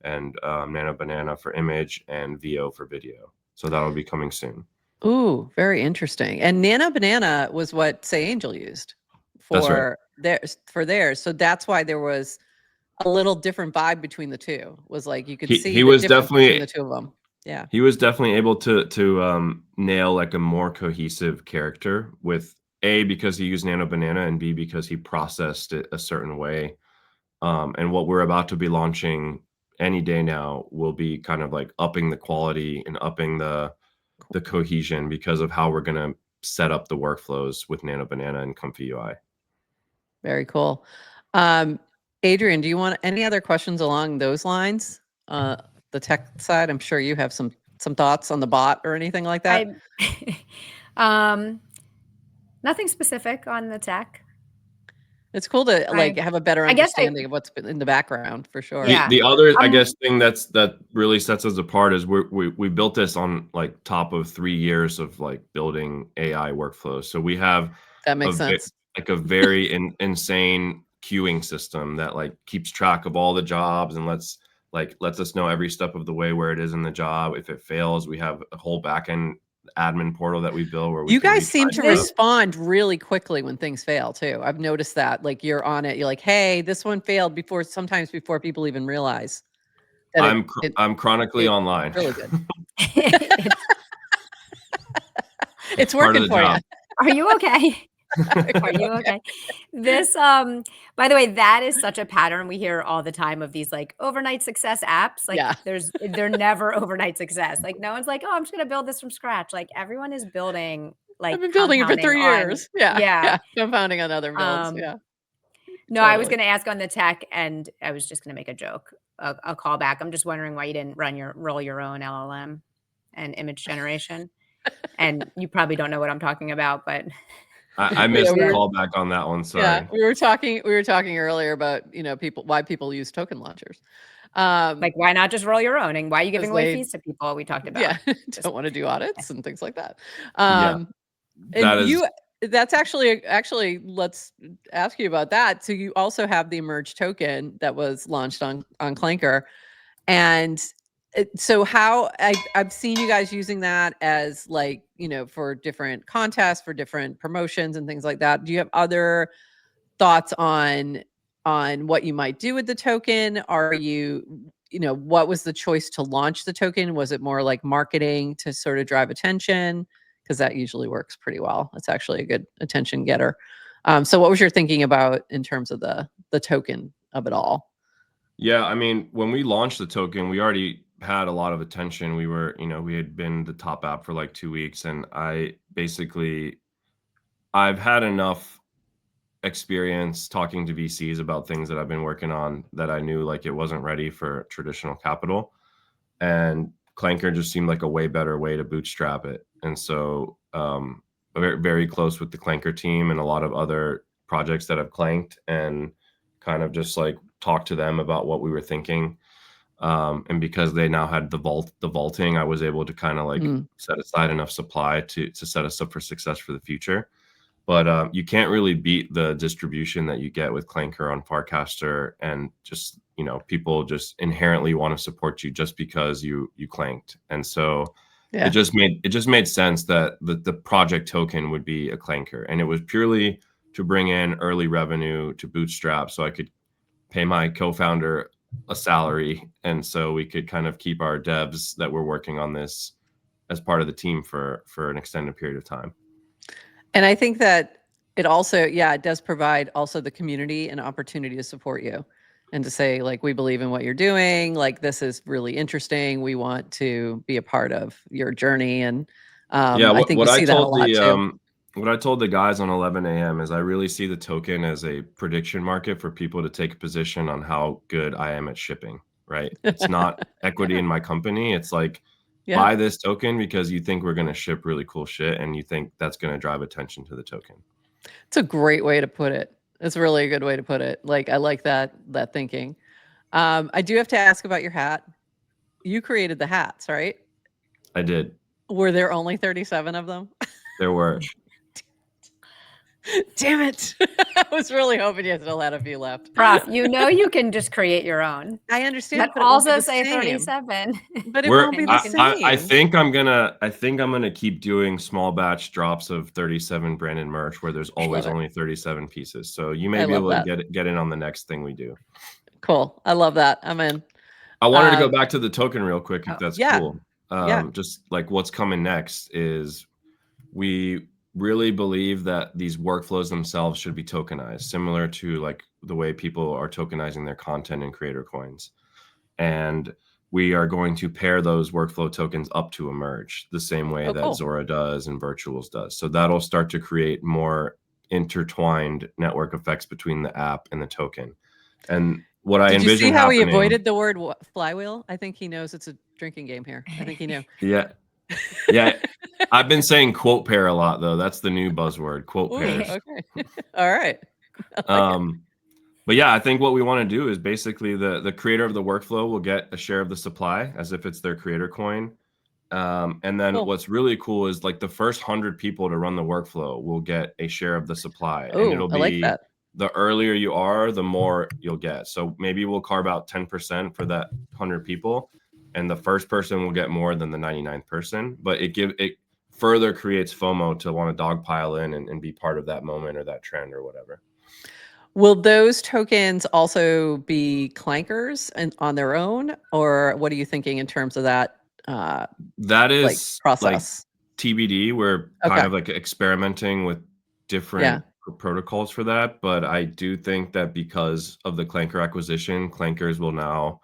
and Nano Banana for image, and VO for video. So that'll be coming soon. Ooh, very interesting. And Nano Banana was what Say Angel used for theirs. So that's why there was a little different vibe between the two. Was like you could see he the was difference definitely between the two of them. Yeah. He was definitely able to nail like a more cohesive character with A, because he used Nano Banana, and B, because he processed it a certain way. And what we're about to be launching any day now will be kind of like upping the quality and upping the cohesion because of how we're going to set up the workflows with Nano Banana and Comfy UI. Very cool. Adrienne, do you want any other questions along those lines? The tech side, I'm sure you have some thoughts on the bot or anything like that. Nothing specific on the tech. It's cool to like have a better understanding of what's been in the background for sure. Yeah. The other, I guess, thing that really sets us apart is we built this on like top of 3 years of like building AI workflows. So we have that makes sense. Like a very insane queuing system that like keeps track of all the jobs and lets us know every step of the way where it is in the job. If it fails, we have a whole backend admin portal that we build where you guys seem to respond really quickly when things fail too. I've noticed that, like, you're on it, you're like, hey, this one failed sometimes before people even realize that I'm chronically online. Really good. It's working for you. Are you okay? Are you okay? This, by the way, that is such a pattern we hear all the time of these like overnight success apps. Like they're never overnight success. Like no one's like, oh, I'm just going to build this from scratch. Like everyone is building, like I've been building it for 3 years. Yeah. Compounding on other builds. No, totally. I was going to ask on the tech and I was just going to make a joke, a callback. I'm just wondering why you didn't roll your own LLM and image generation. And you probably don't know what I'm talking about, but I missed the callback on that one. Sorry. Yeah, we were talking earlier about, why people use token launchers. Like why not just roll your own, and why are you giving away fees to people? We talked about. Yeah, don't want to do audits and things like that. That's actually let's ask you about that. So you also have the Emerge token that was launched on Clanker, and so how I've seen you guys using that as like, for different contests, for different promotions and things like that. Do you have other thoughts on what you might do with the token? Are you, what was the choice to launch the token? Was it more like marketing to sort of drive attention? Because that usually works pretty well. It's actually a good attention getter. So what was your thinking about in terms of the token of it all? Yeah, I mean, when we launched the token, we already had a lot of attention. We were, we had been the top app for like 2 weeks, and I've had enough experience talking to VCs about things that I've been working on that I knew like it wasn't ready for traditional capital, and Clanker just seemed like a way better way to bootstrap it. And so very, very close with the Clanker team and a lot of other projects that have clanked, and kind of just like talk to them about what we were thinking. And because they now had the vaulting, I was able to kind of like set aside enough supply to set us up for success for the future. But you can't really beat the distribution that you get with Clanker on Farcaster, and just, people just inherently want to support you just because you clanked. And so it just made sense that the project token would be a Clanker, and it was purely to bring in early revenue to bootstrap so I could pay my co-founder a salary, and so we could kind of keep our devs that were working on this as part of the team for an extended period of time. And I think that it also, it does provide also the community an opportunity to support you and to say, like, we believe in what you're doing. Like, this is really interesting. We want to be a part of your journey. And I think you see that a lot too. What I told the guys on 11 a.m. is I really see the token as a prediction market for people to take a position on how good I am at shipping, right? It's not equity in my company. It's like, buy this token because you think we're going to ship really cool shit, and you think that's going to drive attention to the token. It's a great way to put it. It's really a good way to put it. Like, I like that thinking. I do have to ask about your hat. You created the hats, right? I did. Were there only 37 of them? There were. Damn it. I was really hoping you still had a few left. Prof, you can just create your own. I understand. But also say 37. But it won't be the same. I think I'm gonna keep doing small batch drops of 37 branded merch where there's always only 37 pieces. So you may be able to get in on the next thing we do. Cool. I love that. I'm in. I wanted to go back to the token real quick if that's cool. Just like what's coming next is we really believe that these workflows themselves should be tokenized, similar to like the way people are tokenizing their content in creator coins. And we are going to pair those workflow tokens up to a merge the same way that cool. Zora does and Virtuals does. So that'll start to create more intertwined network effects between the app and the token. And what I Did you envision see how he happening, avoided the word flywheel? I think he knows it's a drinking game here. I think he knew. yeah, I've been saying quote pair a lot though. That's the new buzzword, quote Ooh, pairs. okay. All right. I like it. But yeah, I think what we want to do is basically the creator of the workflow will get a share of the supply as if it's their creator coin. And then Cool. what's really cool is like the first 100 people to run the workflow will get a share of the supply. And Oh, it'll I like be that. the earlier you are, the more you'll get. So maybe we'll carve out 10% for that 100 people. And the first person will get more than the 99th person. But it further creates FOMO to want to dogpile in and be part of that moment or that trend or whatever. Will those tokens also be clankers and on their own, or what are you thinking in terms of that? That Like is process. TBD. We're kind of like experimenting with different protocols for that. But I do think that because of the Clanker acquisition, clankers will now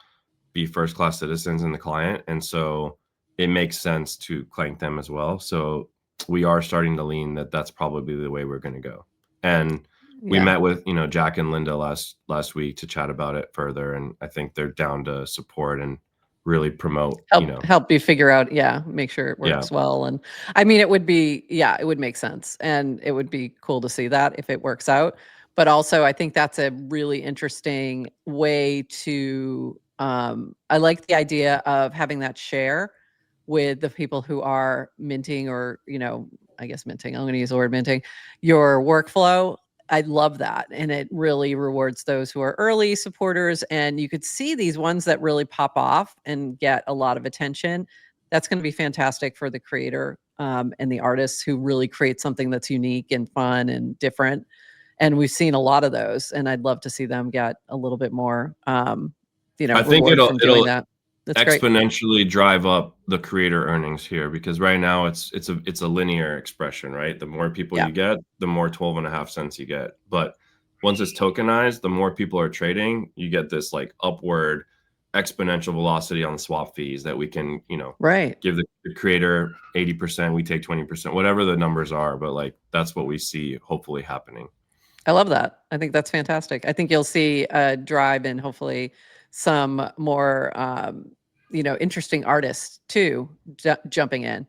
be first-class citizens in the client. And so it makes sense to clank them as well. So we are starting to lean that that's probably the way we're going to go. And we met with, Jack and Linda last week to chat about it further. And I think they're down to support and really promote, help you figure out, make sure it works well. And I mean, it would make sense. And it would be cool to see that if it works out. But also I think that's a really interesting way to, I like the idea of having that share with the people who are minting or, I guess minting, I'm going to use the word minting, your workflow. I love that. And it really rewards those who are early supporters. And you could see these ones that really pop off and get a lot of attention. That's going to be fantastic for the creator and the artists who really create something that's unique and fun and different. And we've seen a lot of those. And I'd love to see them get a little bit more, I think reward from doing that. That's exponentially great. drive up the creator earnings here, because right now it's a linear expression, right? The more people you get, the more 12.5 cents you get. But once it's tokenized, the more people are trading, you get this like upward exponential velocity on the swap fees that we can, give the creator 80%, we take 20%, whatever the numbers are. But like, that's what we see hopefully happening. I love that. I think that's fantastic. I think you'll see a drive and hopefully some more, interesting artists too, jumping in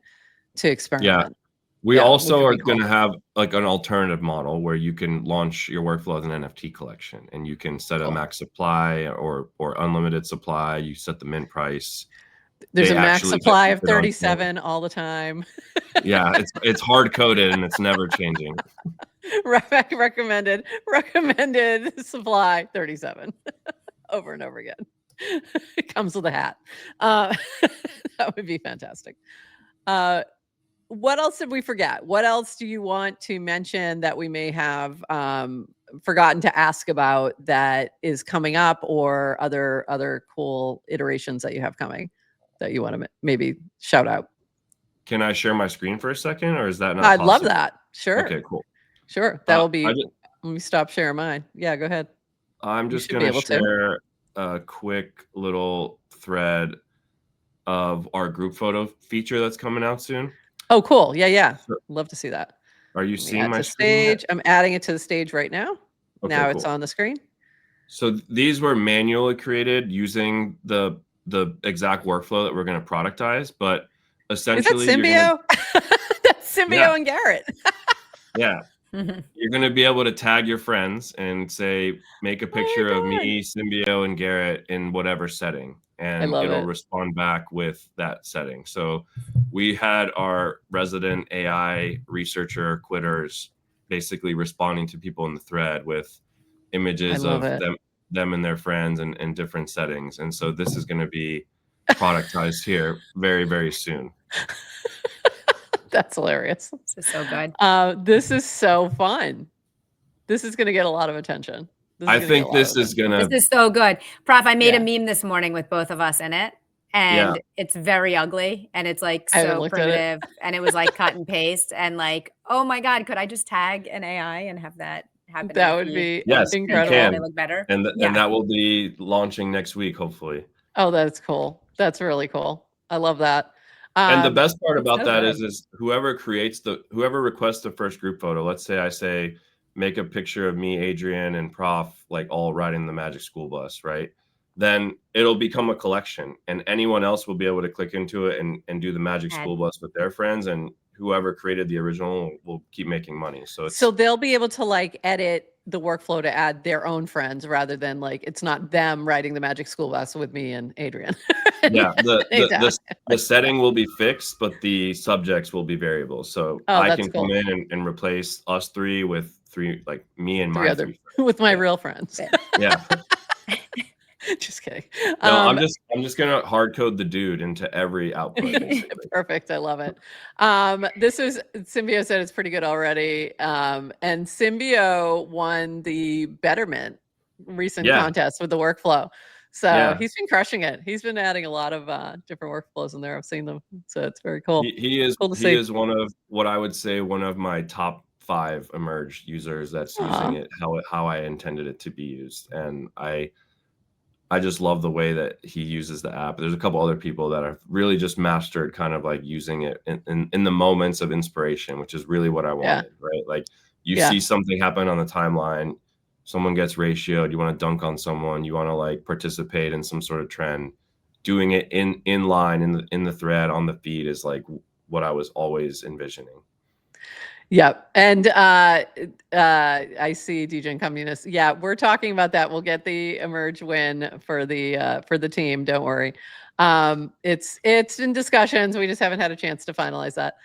to experiment. We also are going to have like an alternative model where you can launch your workflow as an NFT collection, and you can set a max supply or unlimited supply. You set the mint price. There's a max supply of 37 all the time. It's hard coded and it's never changing. Recommended supply 37 over and over again. It comes with a hat. That would be fantastic. What else did we forget? What else do you want to mention that we may have forgotten to ask about that is coming up, or other cool iterations that you have coming that you want to maybe shout out? Can I share my screen for a second, or is that not I'd possible? love that. Sure. Okay, cool. Sure. That'll be, let me stop sharing mine. Yeah, go ahead. I'm just going to share a quick little thread of our group photo feature that's coming out soon. Oh, cool. Yeah. Love to see that. Are you seeing my stage? I'm adding it to the stage right now. Okay, now it's on the screen. So these were manually created using the exact workflow that we're going to productize, but essentially, is that Symbio? That's Symbio and Garrett. You're going to be able to tag your friends and say, make a picture of me, Symbio, and Garrett in whatever setting, and it'll respond back with that setting. So we had our resident AI researcher quitters basically responding to people in the thread with images of them and their friends and different settings. And so this is going to be productized here very, very soon. That's hilarious. This is so good. This is so fun. This is going to get a lot of attention. I think this is going to. This is so good. Prof, I made a meme this morning with both of us in it. and it's very ugly and it's like I haven't so looked at it. primitive and it was like cut and paste and like, oh my God, could I just tag an AI and have that happen? That would be Yes, you incredible. can. They look better. And that will be launching next week, hopefully. Oh, that's cool. That's really cool. I love that. And the best part about so that good. is whoever requests the first group photo, let's say I say, make a picture of me, Adrienne, and Prof, like all riding the Magic School Bus, right? Then it'll become a collection and anyone else will be able to click into it and do the Magic School Bus with their friends, and whoever created the original will keep making money. So they'll be able to like edit the workflow to add their own friends rather than like, it's not them riding the Magic School Bus with me and Adrienne. Yeah, the setting will be fixed, but the subjects will be variable. So I can come in and replace us three with three, like me and my three friends. With my real friends. Yeah. Just kidding. No, I'm just gonna hard code the dude into every output. Perfect. I love it. This is Symbio said it's pretty good already. And Symbio won the Betterment recent contest with the workflow. So he's been crushing it. He's been adding a lot of different workflows in there. I've seen them. So it's very cool. He is cool to see. Is one of what I would say one of my top 5 emerged users that's using it how I intended it to be used. And I just love the way that he uses the app. There's a couple other people that have really just mastered kind of like using it in the moments of inspiration, which is really what I wanted, right? Like you see something happen on the timeline, someone gets ratioed, you want to dunk on someone, you want to like participate in some sort of trend. Doing it in line in the thread on the feed is like what I was always envisioning. Yep. And I see Degen Communist. Yeah, we're talking about that. We'll get the emerge win for the team. Don't worry. It's in discussions. We just haven't had a chance to finalize that.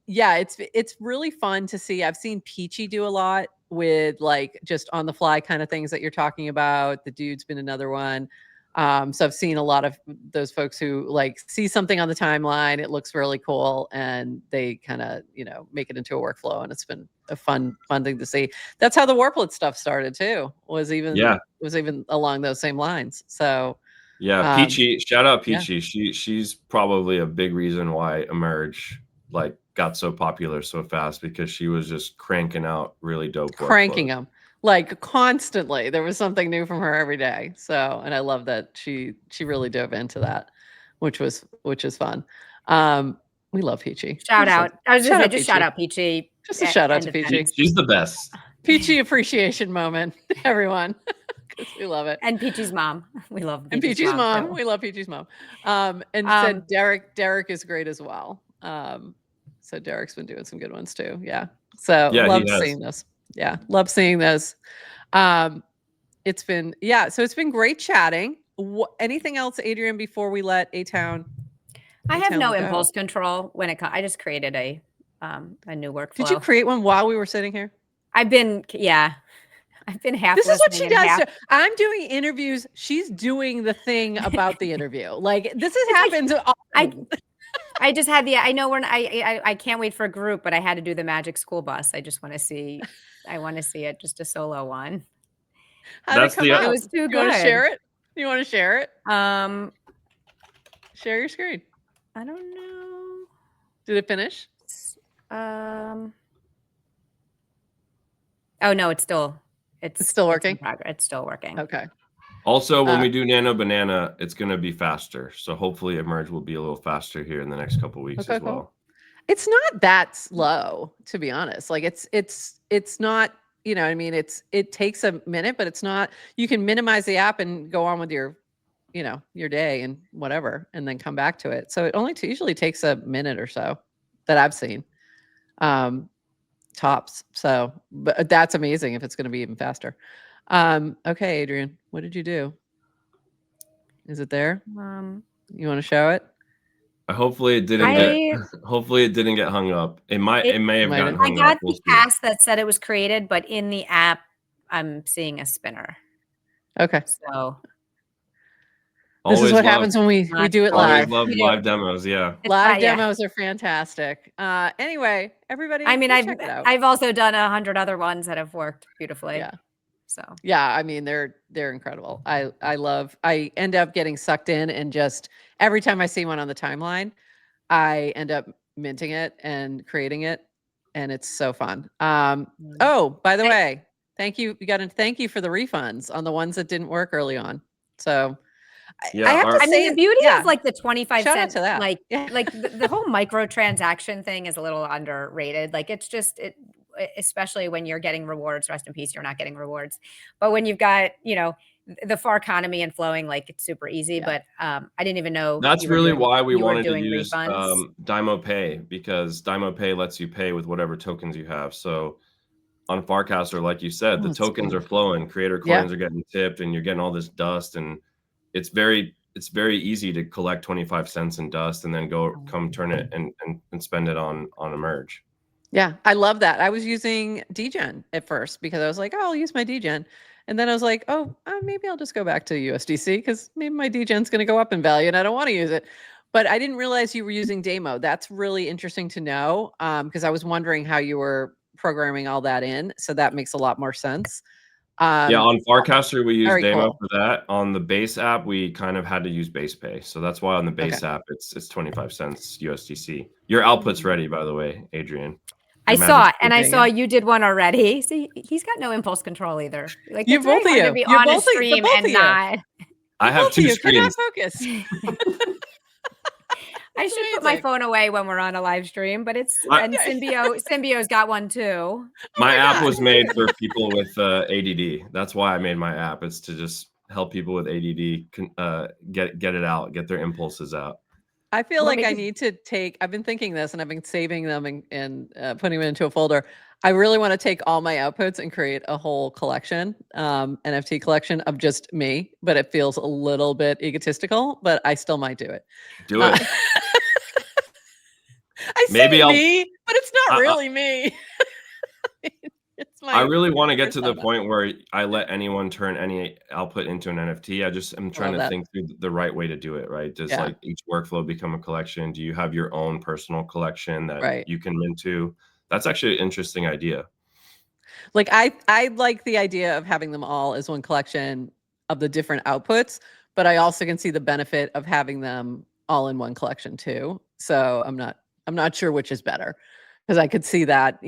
Yeah, it's really fun to see. I've seen Peachy do a lot with like just on the fly kind of things that you're talking about. The dude's been another one. So I've seen a lot of those folks who like see something on the timeline, it looks really cool, and they kind of, make it into a workflow, and it's been a fun thing to see. That's how the Warplet stuff started too, was even along those same lines. So yeah, Peachy, shout out Peachy. Yeah. She's probably a big reason why Emerge like got so popular so fast, because she was just cranking out really dope cranking them. Like constantly, there was something new from her every day. So, and I love that she really dove into that, which was fun. We love Peachy. Shout out! I was just shout out Peachy. Just a shout out to Peachy. She's the best. Peachy appreciation moment, everyone. We love it. And Peachy's mom, we love. And Peachy's mom, we love Peachy's mom. And said Derek is great as well. So Derek's been doing some good ones too. Yeah. So love seeing this. Yeah, love seeing this. It's been great chatting. Anything else, Adrienne, before we let atown? I have no impulse control when it comes. I just created a new workflow. Did you create one while we were sitting here? I've been half. This is what she does. I'm doing interviews. She's doing the thing about the interview. Like this happens. I just had I know I can't wait for a group, but I had to do the Magic School Bus. I just want to see. I want to see it, just a solo one. How did it come out? It was too good. You want to share it? You want to share it? Share your screen. I don't know. Did it finish? Oh no, it's still working. It's still working. Okay. Also, when we do Nano Banana, it's going to be faster. So hopefully Emerge will be a little faster here in the next couple of weeks as well. Cool. It's not that slow, to be honest. Like it's not, I mean, it takes a minute, but it's not, you can minimize the app and go on with your day and whatever, and then come back to it. So it only usually takes a minute or so that I've seen, tops. So, but that's amazing if it's going to be even faster. Okay, Adrienne, what did you do? Is it there? You want to show it? Hopefully it didn't get hung up. It may have gotten hung up. I got the cast that said it was created, but in the app, I'm seeing a spinner. Okay. So this is what happens when we do it live. Love live demos. Yeah. Live demos are fantastic. Anyway, everybody. I mean, I've also done 100 other ones that have worked beautifully. Yeah. So Yeah, I mean they're incredible. I end up getting sucked in, and just every time I see one on the timeline, I end up minting it and creating it, and it's so fun. Oh, by the way, thank you. You got to thank you for the refunds on the ones that didn't work early on. So Yeah, I have to I mean, say, the beauty yeah, of like the 25 shout out cent, to that. like, Yeah. like the whole microtransaction thing is a little underrated. Like it's just, especially when you're getting rewards, rest in peace, you're not getting rewards. But when you've got, you know, the far economy and flowing, like it's super easy. Yeah. But I didn't even know that's really why we you were wanted to doing use refunds. Dymo Pay, because Dymo Pay lets you pay with whatever tokens you have. So on Farcaster, like you said, the that's tokens cool. are flowing, creator Yeah. coins are getting tipped, and you're getting all this dust, and it's very easy to collect 25 cents in dust and then come turn it and spend it on a merge. Yeah, I love that. I was using Degen at first because I was like, oh, I'll use my Degen. And then I was like, oh, maybe I'll just go back to USDC because maybe my Degen's going to go up in value and I don't want to use it. But I didn't realize you were using Demo. That's really interesting to know, because I was wondering how you were programming all that in. So that makes a lot more sense. Yeah, on Farcaster, we use very Demo cool. for that. On the base app, we kind of had to use base pay. So that's why on the base Okay. app, it's 25 cents USDC. Your output's ready, by the way, Adrienne. I Your saw magic it, and I thing, saw yeah. you did one already. See, he's got no impulse control either. Like You it's very both of hard you. to be You on a both of you. The stream both and of you. not. I have Both of two you could not screens. focus. I should put my phone away when we're on a live stream, but it's and Symbio's got one too. My app God. was made for people with ADD. That's why I made my app. It's to just help people with ADD get it out, get their impulses out. I feel Let like me I just- need to take, I've been thinking this and I've been saving them and putting them into a folder. I really want to take all my outputs and create a whole collection, NFT collection of just me, but it feels a little bit egotistical, but I still might do it. Do it. I Maybe say me, but it's not I- really me. It's my I really want to get to the persona. point where I let anyone turn any output into an NFT. I just am trying love to that. think through the right way to do it, right? Does Yeah. like each workflow become a collection? Do you have your own personal collection that Right. you can mint to? That's actually an interesting idea. Like I like the idea of having them all as one collection of the different outputs, but I also can see the benefit of having them all in one collection too. So I'm not sure which is better, because I could see that,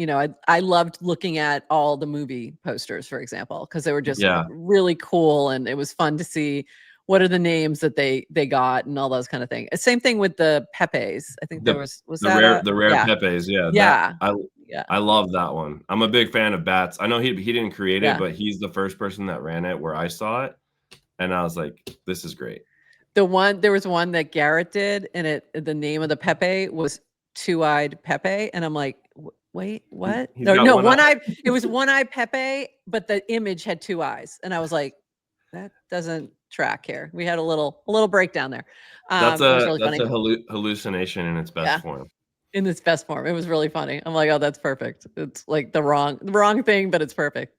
I loved looking at all the movie posters, for example, because they were just Yeah. really cool, and it was fun to see what are the names that they got and all those kind of things. Same thing with the Pepes. I think there was that the rare yeah. Pepes. Yeah. Yeah. Yeah. I love that one. I'm a big fan of Bats. I know he didn't create Yeah. it, but he's the first person that ran it where I saw it. And I was like, this is great. There was one that Garrett did, and the name of the Pepe was Two-Eyed Pepe. And I'm like, wait, what? He's No, got no, one one eye. eye. It was One-Eyed Pepe, but the image had two eyes. And I was like, that doesn't track here. We had a little breakdown there. That's it was really funny. a hallucination in its best form. In its best form. It was really funny. I'm like, oh, that's perfect. It's like the wrong thing, but it's perfect.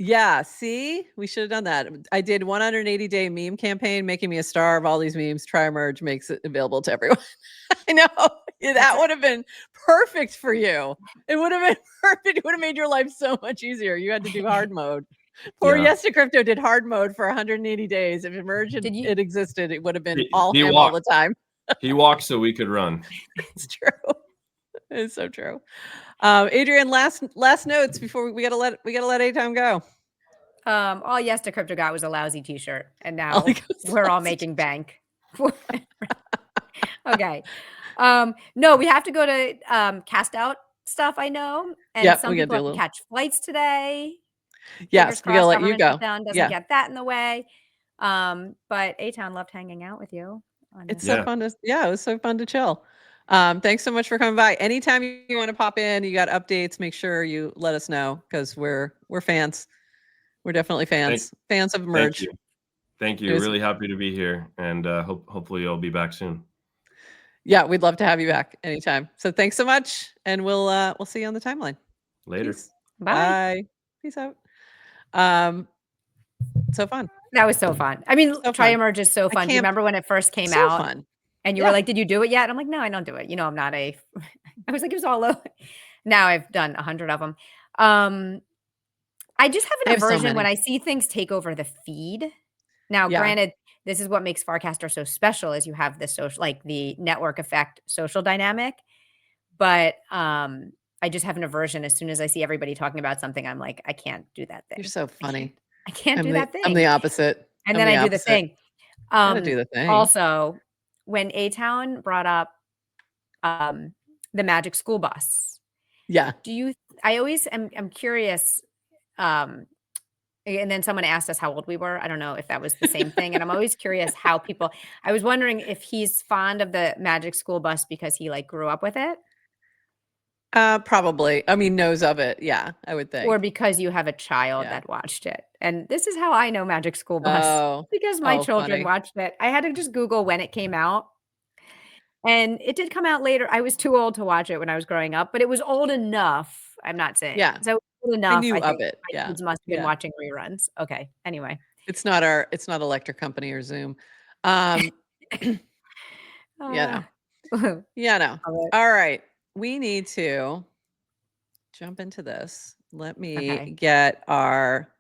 Yeah, see, we should have done that. I did 180-day meme campaign, making me a star of all these memes. Try Merge makes it available to everyone. I know. Yeah, that would have been perfect for you. It would have been perfect. It would have made your life so much easier. You had to do hard mode. Poor YesCrypto did hard mode for 180 days. If Merge it existed, it would have been all him all the time. He walked so we could run. It's true. It's so true. Adrienne, last notes before we gotta let atown go. All YesCrypto got was a lousy t-shirt, and now we're all making bank. Okay. No, we have to go to CastOut stuff, I know. And some people have to catch flights today. Yes, we gotta let you go. Doesn't get that in the way. But atown loved hanging out with you. It's so fun it was so fun to chill. Thanks so much for coming by. Anytime you want to pop in, you got updates, make sure you let us know, because we're fans. We're definitely fans. Fans of Merge. Thank you. Really happy to be here, and hopefully you'll be back soon. Yeah, we'd love to have you back anytime. So thanks so much, and we'll see you on the timeline. Later. Peace. Bye. Peace out. So fun. That was so fun. I mean, so Try Emerge is so fun. Do you remember when it first came out? Fun. And you were like, did you do it yet? And I'm like, no, I don't do it. I'm not I was like, it was all low. Now I've done 100 of them. I just have I an have so aversion when many. I see things take over the feed. Now, Yeah. granted, this is what makes Farcaster so special is you have the social, like the network effect social dynamic. But I just have an aversion as soon as I see everybody talking about something, I'm like, I can't do that You're thing. so funny. I can't do that I'm the thing. opposite. And I'm then the I do the opposite. thing. Gotta do the thing. Also, when atown brought up the magic school bus, Yeah. I always am curious. And then someone asked us how old we were. I don't know if that was the same thing. And I'm always curious how people, I was wondering if he's fond of the magic school bus because he like grew up with it. Probably. I mean, knows of it. Yeah, I would think. Or because you have a child Yeah. that watched it. And this is how I know Magic School Bus, Oh. because my children Funny. watched it. I had to just Google when it came out. And it did come out later. I was too old to watch it when I was growing up, but it was old enough. I'm not saying. Yeah. So old I enough, knew I of think it. my Yeah. kids must have been Yeah. watching reruns. Okay. Anyway. It's not Electric Company or Zoom. Yeah, no. Yeah, no. All right. We need to jump into this. Let me Okay. get our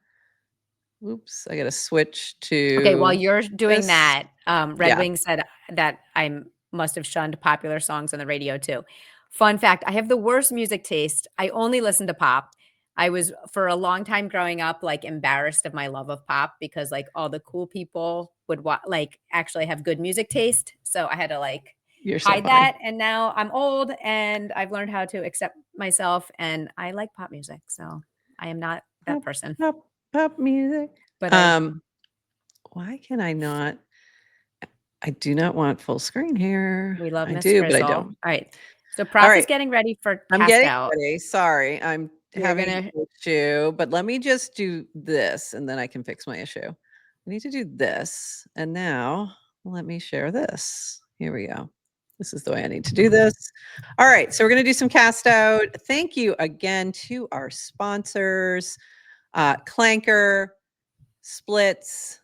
oops, I gotta switch to Okay, while you're doing this. that, Red Yeah. Wing said that I must have shunned popular songs on the radio too. Fun fact, I have the worst music taste. I only listen to pop. I was for a long time growing up like embarrassed of my love of pop because like all the cool people would like actually have good music taste. So I had to like You're so hide funny. that. And now I'm old and I've learned how to accept myself and I like pop music. So I am not that person. Pop music. But why can I not? I do not want full screen here. we love I Miss do, but I Frizzle. don't. All right. So All Prof is right. getting ready for I'm getting CastOut. ready. Sorry, I'm You're having gonna an issue, but let me just do this and then I can fix my issue. I need to do this. And now let me share this. Here we go. This is the way I need to do this. All right, so we're going to do some cast out. Thank you again to our sponsors, Clanker, Splits,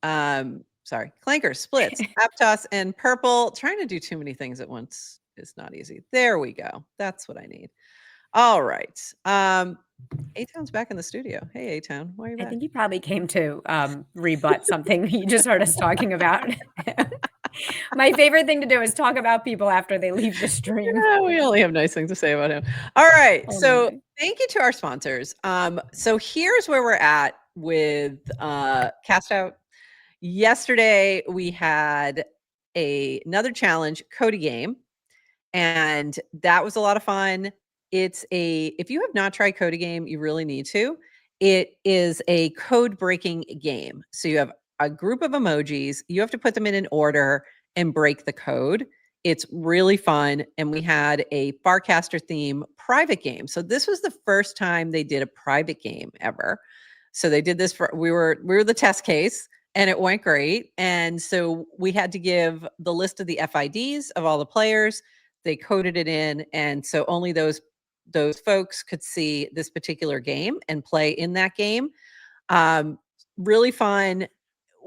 Clanker, Splits, Aptos, and Purple. Trying to do too many things at once is not easy. There we go. That's what I need. All right. A-Town's back in the studio. Hey, A-Town, why are you back? I think you probably came to rebut something you just heard us talking about. My favorite thing to do is talk about people after they leave the stream. Yeah, we only have nice things to say about him. All right. Oh, So my. thank you to our sponsors. So here's where we're at with CastOut. Yesterday we had another challenge, Cody game, and that was a lot of fun. If you have not tried Cody game, you really need to. It is a code breaking game. So you have a group of emojis, you have to put them in an order and break the code. It's really fun. And we had a Farcaster theme private game. So this was the first time they did a private game ever. So they did this we were the test case and it went great. And so we had to give the list of the FIDs of all the players. They coded it in. And so only those folks could see this particular game and play in that game. Really fun.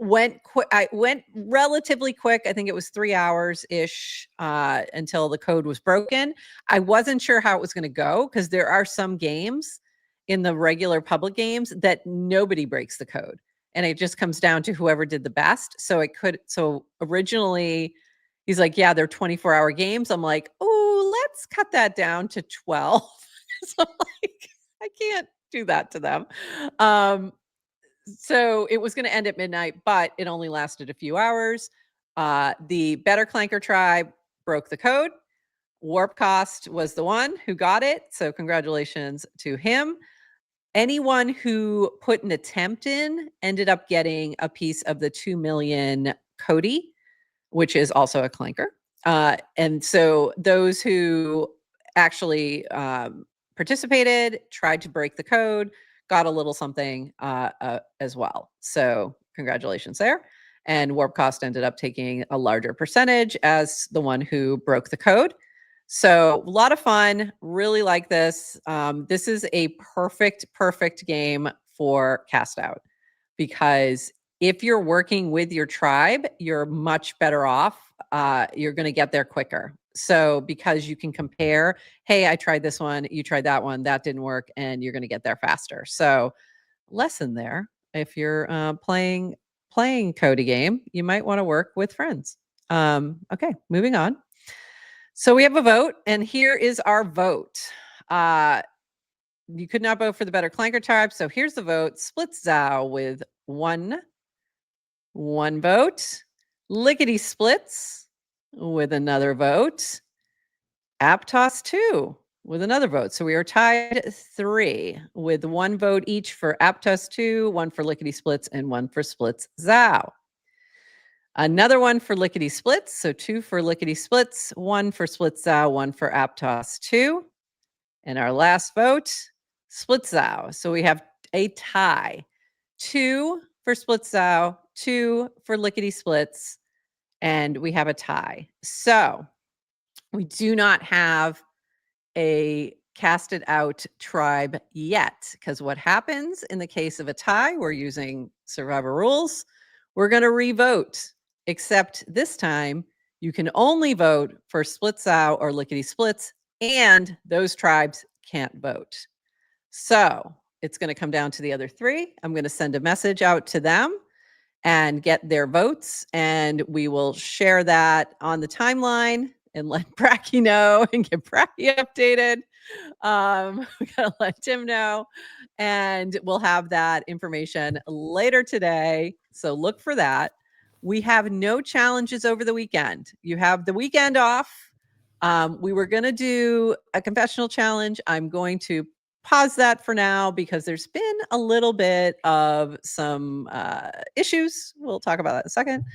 I went relatively quick. I think it was 3 hours ish until the code was broken. I wasn't sure how it was going to go because there are some games in the regular public games that nobody breaks the code. And it just comes down to whoever did the best. So originally he's like, yeah, they're 24-hour games. I'm like, oh, let's cut that down to 12. So I'm like, I can't do that to them. So it was going to end at midnight, but it only lasted a few hours. The Better Clanker tribe broke the code. Warp Cost was the one who got it. So congratulations to him. Anyone who put an attempt in ended up getting a piece of the 2 million Cody, which is also a Clanker. And so those who actually participated, tried to break the code, got a little something as well. So congratulations there. And Warp Cost ended up taking a larger percentage as the one who broke the code. So a lot of fun. Really like this. This is a perfect game for CastOut because if you're working with your tribe, you're much better off. You're going to get there quicker. So because you can compare, hey, I tried this one, you tried that one, that didn't work, and you're going to get there faster. So lesson there. If you're playing Cody game, you might want to work with friends. Okay, moving on. So we have a vote, and here is our vote. You could not vote for the better Clanker tribe, so here's the vote. Split Zao with one vote. Lickety Splits with another vote. Aptos 2 with another vote. So we are tied 3 with 1 vote each for Aptos 2, 1 for Lickety Splits, and 1 for Splits Zao. Another 1 for Lickety Splits. So 2 for Lickety Splits, 1 for Splits Zao, 1 for Aptos 2. And our last vote, Splits Zao. So we have a tie. 2 for Splits Zao, 2 for Lickety Splits, and we have a tie. So we do not have a casted out tribe yet, because what happens in the case of a tie, we're using survivor rules, we're going to revote, except this time you can only vote for Splits Zao or Lickety Splits, and those tribes can't vote. So it's going to come down to the other 3. I'm going to send a message out to them and get their votes, and we will share that on the timeline and let Bracky know and get Bracky updated. We gotta let Tim know, and we'll have that information later today. So look for that. We have no challenges over the weekend. You have the weekend off. We were going to do a confessional challenge. I'm going to pause that for now because there's been a little bit of some issues. We'll talk about that in a second.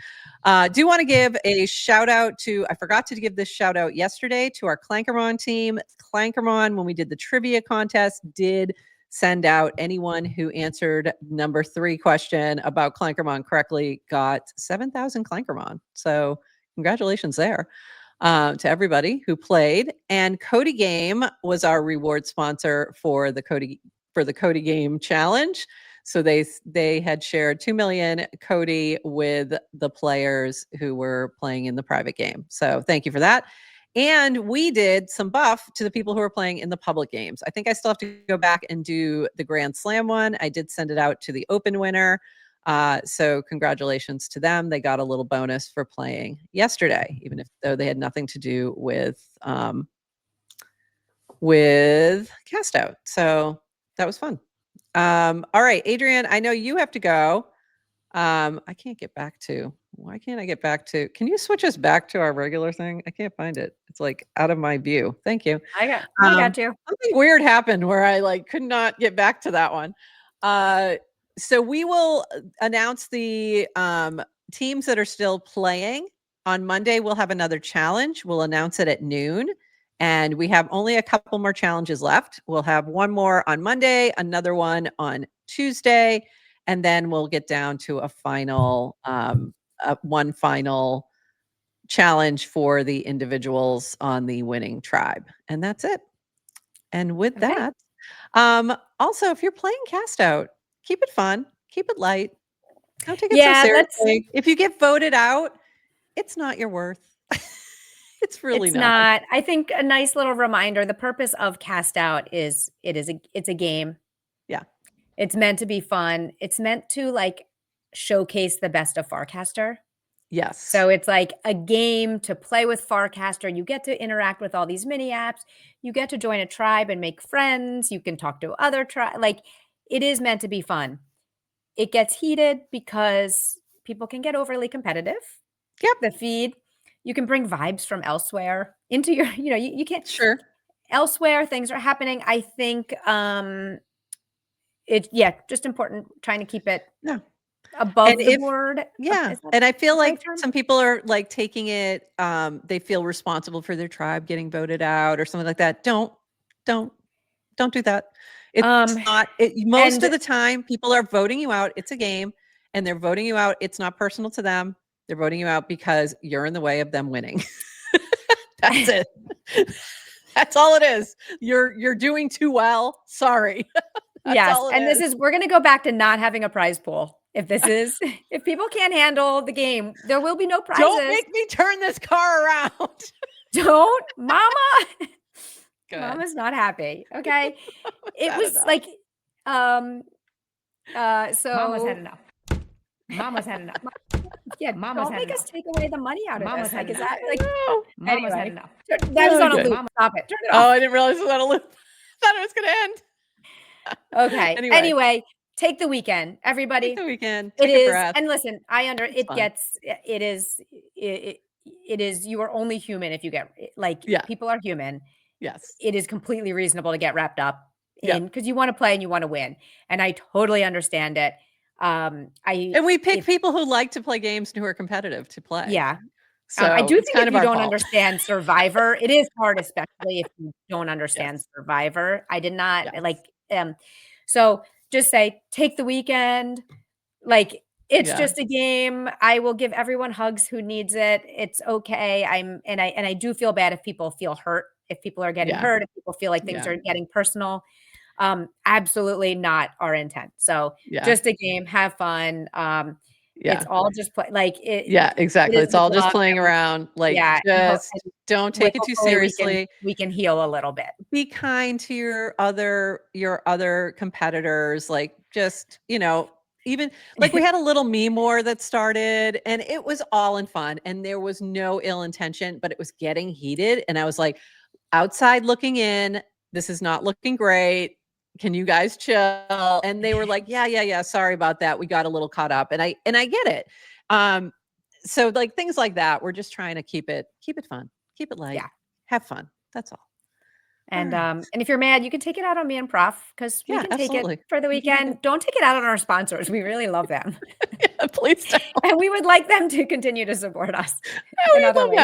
Do want to give a shout out to, I forgot to give this shout out yesterday to our Clankermon team. Clankermon, when we did the trivia contest, did send out anyone who answered number 3 question about Clankermon correctly got 7,000 Clankermon. So congratulations there. To everybody who played. And Cody Game was our reward sponsor for the Cody Game Challenge. So they had shared 2 million Cody with the players who were playing in the private game. So thank you for that. And we did some buff to the people who are playing in the public games. I think I still have to go back and do the Grand Slam one. I did send it out to the open winner. So congratulations to them. They got a little bonus for playing yesterday, even though they had nothing to do with CastOut. So that was fun. All right, Adrienne, I know you have to go. I can't get back to, why can't I get back to, can you switch us back to our regular thing? I can't find it. It's like out of my view. Thank you. I got you. Something weird happened where I could not get back to that one. So we will announce the teams that are still playing. On Monday, we'll have another challenge. We'll announce it at noon. And we have only a couple more challenges left. We'll have one more on Monday, another one on Tuesday, and then we'll get down to a final, one final challenge for the individuals on the winning tribe. And that's it. And with that, also, if you're playing CastOut, keep it fun, keep it light. Don't take it so seriously. If you get voted out, it's not your worth. It's really not. I think a nice little reminder, the purpose of CastOut is it's a game. Yeah. It's meant to be fun. It's meant to showcase the best of Farcaster. Yes. So it's like a game to play with Farcaster. You get to interact with all these mini apps. You get to join a tribe and make friends. You can talk to other tribes. It is meant to be fun. It gets heated because people can get overly competitive. Yep. The feed. You can bring vibes from elsewhere into your, you can't. Sure. Elsewhere, things are happening. I think just important trying to keep it above the board. Yeah. And I feel like some people are taking it, they feel responsible for their tribe getting voted out or something like that. Don't do that. It's not, most of the time people are voting you out. It's a game and they're voting you out. It's not personal to them. They're voting you out because you're in the way of them winning. That's it. That's all it is. You're doing too well. Sorry. Yes. And we're going to go back to not having a prize pool. If people can't handle the game, there will be no prizes. Don't make me turn this car around. Don't, Mama. Go ahead. Mama's not happy. Okay. It Sad was enough. like, so Mama's had enough. Mama's had enough. yeah, Mama's don't had make us enough. take away the money out of Mama's this. Like, had is enough. that like, No. Mama's had Anyway. enough. that was on a Okay. loop. Stop it. Turn it Oh, off. I didn't realize it was on a loop. Thought it was going to end. Okay. Anyway. Anyway, take the weekend, everybody. Take the weekend. It Take a is, breath. and listen, It's fun. it is, you are only human if you get, like, Yeah. people are human. Yes. It is completely reasonable to get wrapped up Yeah. in, because you want to play and you want to win. And I totally understand it. And we pick people who like to play games and who are competitive to play. Yeah. So I do it's think kind if of you our don't fault. understand Survivor, it is hard, especially if you don't understand Yes. Survivor. I did not Yes. like, so just say, take the weekend. Like, it's Yeah. just a game. I will give everyone hugs who needs it. It's okay. I do feel bad if people feel hurt, if people are getting Yeah. hurt, if people feel like things Yeah. are getting personal. Absolutely not our intent. So Yeah. just a game, have fun. Yeah. It's all just play, like it. Yeah, exactly. is It's all just love, playing and around. Like, yeah, and just don't take it too hopefully seriously. we can heal a little bit. Be kind to your other competitors. Like, just, even like we had a little meme war that started, and it was all in fun, and there was no ill intention, but it was getting heated. And I was like, outside looking in, this is not looking great. Can you guys chill? And they were like, yeah. Sorry about that. We got a little caught up. And I get it. So like things like that, we're just trying to keep it fun, keep it light, Yeah. have fun. That's all. And Alright. and if you're mad, you can take it out on me and Prof, because we Yeah, can take absolutely. it for the We can take weekend. Don't take it out on our sponsors. We really love them. Yeah, please don't. And we would like them to continue to support us We in other love ways.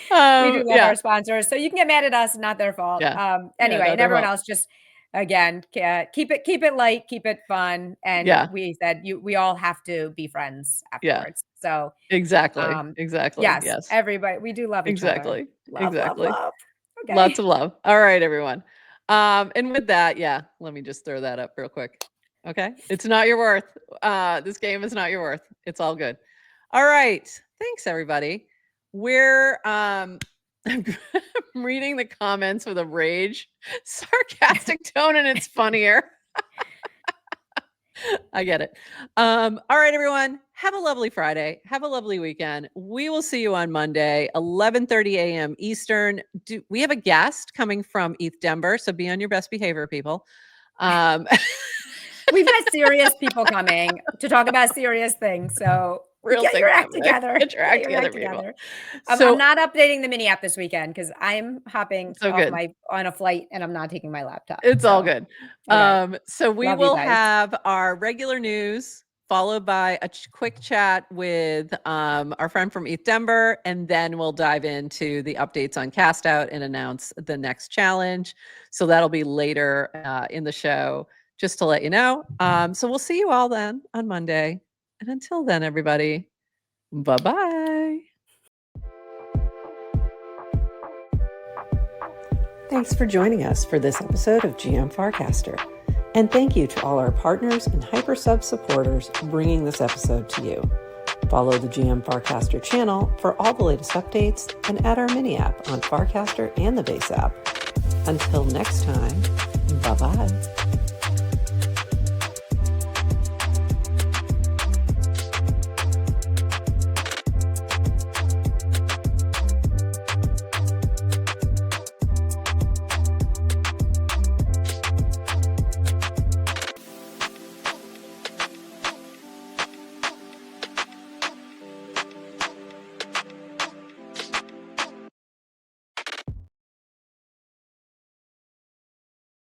that. We do love Yeah. our sponsors. So you can get mad at us, not their fault. Yeah. Anyway, no, and they're everyone well. else, just again, keep it light, keep it fun. And Yeah. we said we all have to be friends Yeah. afterwards. So Exactly. Um, Exactly. yes, everybody, we do love each other. Exactly. Love, Exactly. love. Okay. Lots of love. All right, everyone. And with that, yeah, let me just throw that up real quick. Okay. It's not your worth. This game is not your worth. It's all good. All right. Thanks, everybody. We're I'm reading the comments with a rage, sarcastic tone, and it's funnier. I get it. All right, everyone. Have a lovely Friday. Have a lovely weekend. We will see you on Monday, 11:30 a.m. Eastern. We have a guest coming from ETH Denver, so be on your best behavior, people. We've got serious people coming to talk about serious things. So Real get things your act happening. together. Get your act Get your together, people. I'm not updating the mini app this weekend because I'm hopping So off good. on a flight and I'm not taking my laptop. It's all So, good. okay. So we Love you will guys. have our regular news followed by a quick chat with our friend from ETH Denver, and then we'll dive into the updates on CastOut and announce the next challenge. So that'll be later in the show, just to let you know. So we'll see you all then on Monday. And until then, everybody, bye-bye. Thanks for joining us for this episode of GM Farcaster. And thank you to all our partners and HyperSub supporters bringing this episode to you. Follow the GM Farcaster channel for all the latest updates and add our mini app on Farcaster and the base app. Until next time, bye-bye.